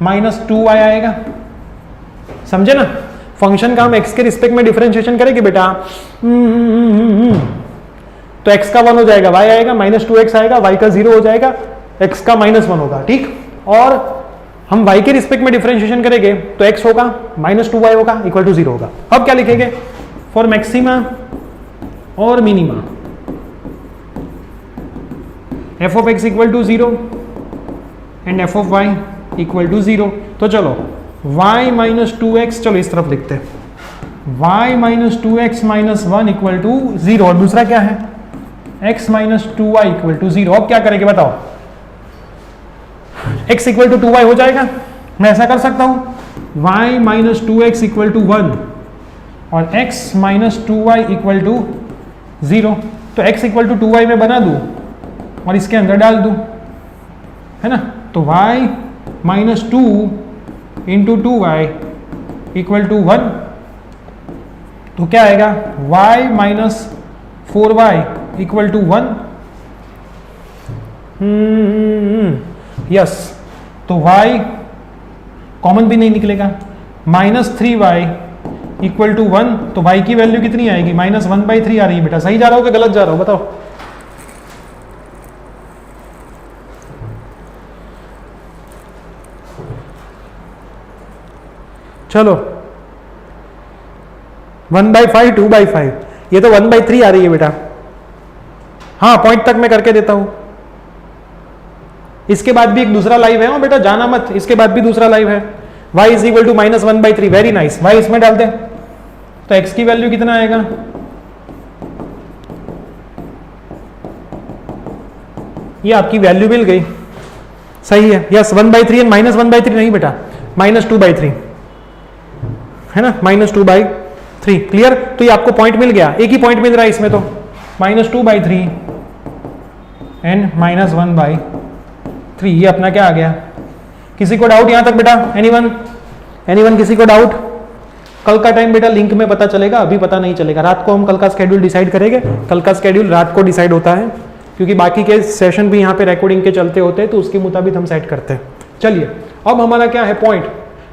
-2y आएगा, समझे ना। फंक्शन का हम x के रिस्पेक्ट में डिफरेंशिएशन करेंगे बेटा, तो x का 1 हो जाएगा, y आएगा -2x आएगा, y का 0 हो जाएगा, x का -1 होगा, ठीक। और हम y के रिस्पेक्ट में डिफरेंशिएशन करेंगे तो x होगा -2y होगा इक्वल टू 0 होगा। अब क्या लिखेंगे, फॉर मैक्सिमा और minima f of x equal to 0 and f of y equal to 0। तो चलो y -2x, चलो इस तरफ लिखते हैं, y -2x -1 इक्वल टू 0। और दूसरा क्या है, x -2y इक्वल टू 0। अब क्या करेंगे बताओ, x इक्वल टू 2y हो जाएगा। मैं ऐसा कर सकता हूं y -2x इक्वल टू 1 और x -2y इक्वल टू 0। तो x इक्वल टू 2y में बना दूं और इसके अंदर डाल दूं, है ना। तो y -2 into 2y equal to 1। तो क्या आएगा, y -4y equal to 1। Yes, तो y कॉमन भी नहीं निकलेगा, -3y इक्वल टू 1। तो y की वैल्यू कितनी आएगी, -1/3 आ रही है बेटा। सही जा रहा हो कि गलत जा रहा हो बताओ। चलो 1/5 2/5, ये तो 1/3 आ रही है बेटा। हाँ पॉइंट तक मैं करके देता हूं। इसके बाद भी एक दूसरा लाइव है बेटा, जाना मत, इसके बाद भी दूसरा लाइव है। y is equal to -1/3, very nice. y इसमें डाल दे तो x की वैल्यू कितना आएगा, ये आपकी वैल्यू मिल गई, सही है। यस 1/3 एंड -1/3 नहीं बेटा, -2/3 है ना, -2/3, क्लियर। तो ये आपको पॉइंट मिल गया, एक ही पॉइंट मिल रहा है इसमें, तो -2/3 एंड -1/3, ये अपना क्या आ गया। किसी को डाउट यहां तक बेटा, एनीवन किसी को डाउट। कल का टाइम बेटा लिंक में पता चलेगा, अभी पता नहीं चलेगा। रात को हम कल का स्केड्यूल डिसाइड करेंगे, कल का स्केड्यूल रात को डिसाइड होता है क्योंकि बाकी के सेशन भी यहाँ पे रिकॉर्डिंग के चलते होते हैं, तो उसके मुताबिक हम सेट करते हैं। चलिए अब हमारा क्या है पॉइंट,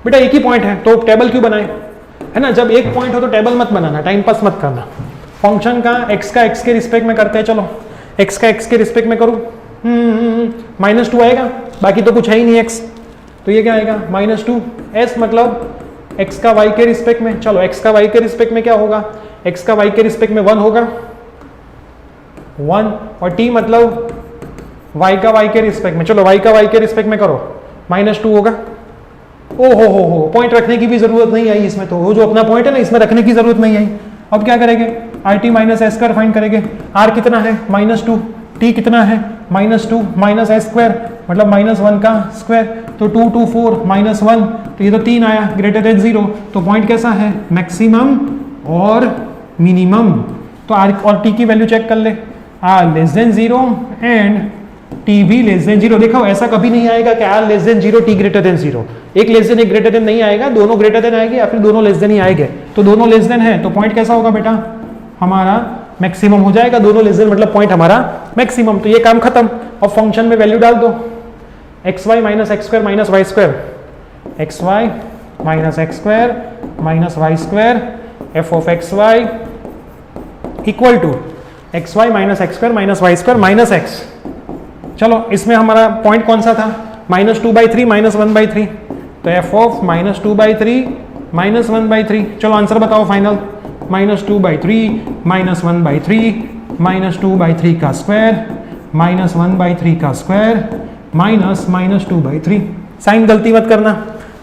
बेटा एक ही पॉइंट है तो टेबल क्यों बनाए, है ना। जब एक पॉइंट हो तो टेबल मत बनाना, टाइम पास मत करना। फंक्शन का x के रिस्पेक्ट में करते हैं। चलो x का x के रिस्पेक्ट में करूँ, -2 आएगा, बाकी तो कुछ है ही नहीं x, तो ये क्या आएगा -2। s मतलब x का y के रिस्पेक्ट में। चलो x का y के रिस्पेक्ट में क्या होगा, x का y के रिस्पेक्ट में 1 होगा, 1। और t मतलब y का y के रिस्पेक्ट में। चलो y का y के रिस्पेक्ट में करो, -2 होगा। ओ हो पॉइंट रखने की भी जरूरत नहीं आई इसमें, तो वो जो अपना पॉइंट है ना इसमें रखने की जरूरत नहीं आई। अब क्या करेंगे, rt - s² फाइंड करेंगे। r कितना है -2, t कितना है -2 - s² मतलब -1 का स्क्वायर, तो 2 2 4 -1, तो ये तो 3 आया, ग्रेटर देन 0। तो पॉइंट कैसा है, मैक्सिमम और मिनिमम। तो r और t की वैल्यू चेक कर ले, r less than 0 and t भी लेस देन 0। देखो ऐसा कभी नहीं आएगा कि r less than 0 t greater than 0, एक लेस देन एक ग्रेटर देन नहीं आएगा, दोनों ग्रेटर देन आएगी या फिर दोनों लेस देन ही आएंगे। तो दोनों लेस देन है तो पॉइंट कैसा होगा बेटा, हमारा मैक्सिमम हो जाएगा। दोनों लेस देन मतलब पॉइंट हमारा मैक्सिमम। तो ये काम खत्म। अब फंक्शन में वैल्यू डाल दो, x y minus x square minus y square, x y minus x square minus y square f of x y equal to x y minus x square minus y square minus x. चलो इसमें हमारा point कौन सा था, -2/3 -1/3, तो f of -2/3 -1/3। चलो answer बताओ final, -2/3 -1/3 -2/3 का स्क्वायर -1/3 का स्क्वायर -2/3। साइन गलती मत करना,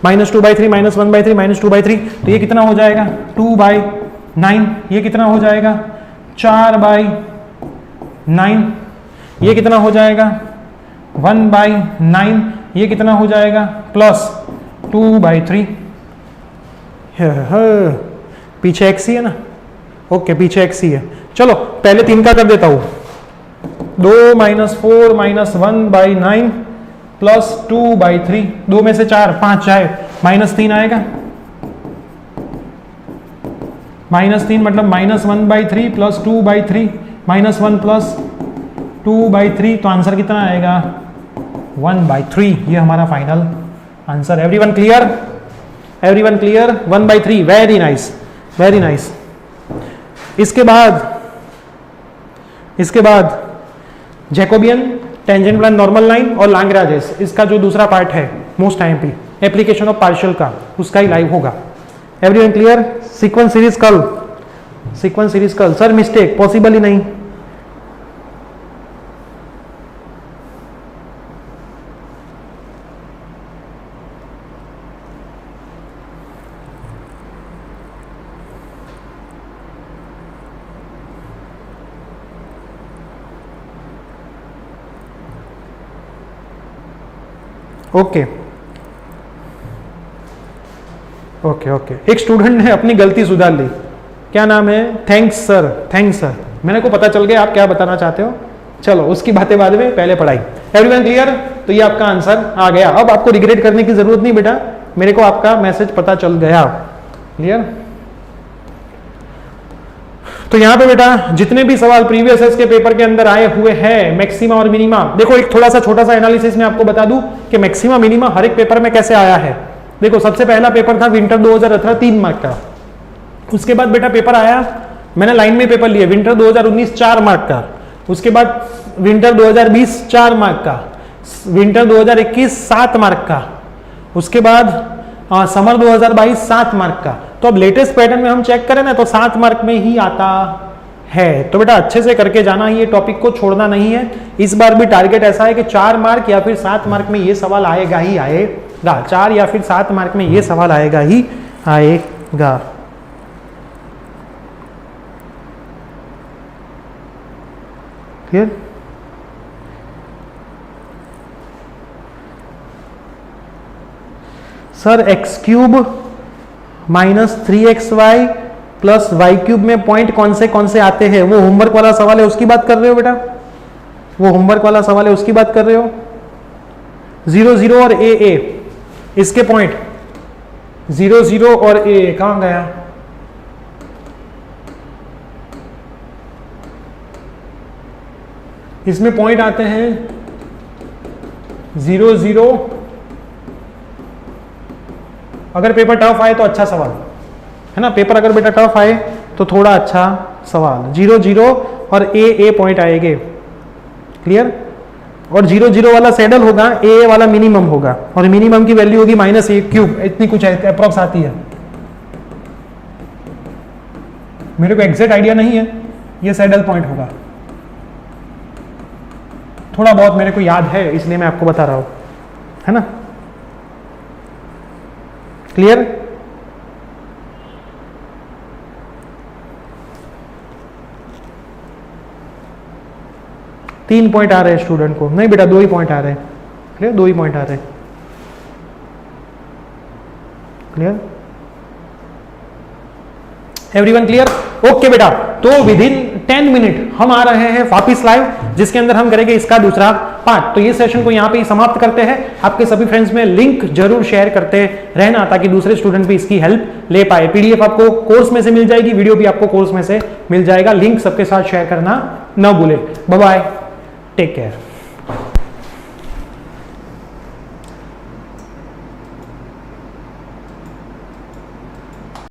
-2/3 -1/3 -2/3, तो ये कितना हो जाएगा 2/9। ये कितना हो जाएगा 4/9। ये कितना हो जाएगा 1/9। ये कितना हो जाएगा प्लस 2/3। पीछे x ही है ना, ओके पीछे x ही है। चलो पहले 3 का कर देता हूं, 2 - 4 - 1/9 प्लस 2/3। 2 में से 4 5 जाए, -3 आएगा। -3 मतलब -1/3 प्लस 2/3 -1 प्लस 2/3, तो आंसर कितना आएगा 1/3। ये हमारा final answer. Everyone clear, everyone clear, 1/3। Very nice, very nice. इसके बाद Jacobian, tangent plane, normal line और लाग्रांज, इसका जो दूसरा पार्ट है मोस्ट टाइम पे एप्लीकेशन ऑफ पार्शियल का, उसका ही लाइव होगा। Everyone clear. सीक्वेंस सीरीज कल, सीक्वेंस सीरीज कल। सर मिस्टेक पॉसिबल ही नहीं। Okay okay okay. एक स्टूडेंट ने अपनी गलती सुधार ली, क्या नाम है, थैंक्स सर, थैंक्स सर। मेरे को पता चल गया आप क्या बताना चाहते हो। चलो उसकी बातें बाद में, पहले पढ़ाई। Everyone clear. तो ये आपका आंसर आ गया। अब आपको रिग्रेट करने की जरूरत नहीं बेटा, मेरे को आपका मैसेज पता चल गया। क्लियर। तो यहाँ पे बेटा जितने भी सवाल प्रीवियस एस के पेपर के अंदर आए हुए हैं, मैक्सिमा और मिनिमा, देखो एक थोड़ा सा छोटा सा एनालिसिस में आपको बता दूं कि मैक्सिमा मिनिमा हर एक पेपर में कैसे आया है। देखो सबसे पहला पेपर था विंटर 2018 3 मार्क का। उसके बाद बेटा पेपर आया, मैंने लाइन में पेपर लिए, विंटर 2019 4 मार्क का। उसके बाद विंटर 2020 4 मार्क का, विंटर 2021 7 मार्क का। उसके बाद समर 2022 7 मार्क का। तो अब लेटेस्ट पैटर्न में हम चेक करें ना तो 7 मार्क में ही आता है। तो बेटा अच्छे से करके जाना, ये टॉपिक को छोड़ना नहीं है। इस बार भी टारगेट ऐसा है कि 4 मार्क या फिर 7 मार्क में ये सवाल आएगा ही आएगा। 4 या फिर 7 मार्क में ये सवाल आएगा ही आएगा। Clear. Sir x³ minus 3xy plus y³ में पॉइंट कौन से आते हैं, वो होमवर्क वाला सवाल है, उसकी बात कर रहे हो बेटा? वो होमवर्क वाला सवाल है, उसकी बात कर रहे हो? 0 0 और a इसके पॉइंट 0 0 और a कहां गया? इसमें पॉइंट आते हैं 0 0। अगर पेपर टफ आए तो अच्छा सवाल है ना, पेपर अगर बेटा टफ आए तो थोड़ा अच्छा सवाल। 0 0 और ए पॉइंट आएंगे। क्लियर। और 0 0 वाला सैडल होगा, ए वाला मिनिमम होगा, और मिनिमम की वैल्यू होगी -a³, इतनी कुछ अप्रॉक्स आती है। मेरे को एग्जैक्ट आइडिया नहीं है, ये सैडल पॉइंट होगा। थोड़ा बहुत मेरे को याद है इसलिए मैं आपको बता रहा हूं, है ना। क्लियर। तीन पॉइंट आ रहे हैं स्टूडेंट को, नहीं बेटा 2 ही पॉइंट आ रहे हैं। क्लियर, 2 ही पॉइंट आ रहे हैं। Clear, everyone clear. ओके बेटा, तो विद इन 10 मिनट हम आ रहे हैं वापिस लाइव, जिसके अंदर हम करेंगे इसका दूसरा पार्ट। तो ये सेशन को यहाँ पे ही समाप्त करते हैं। आपके सभी फ्रेंड्स में लिंक जरूर शेयर करते रहना ताकि दूसरे स्टूडेंट भी इसकी हेल्प ले पाए। पीडीएफ आपको कोर्स में से मिल जाएगी, वीडियो भी आपको कोर्स में से मिल जाएगा। लिंक सबके साथ शेयर करना न भूले। Bye bye, take care.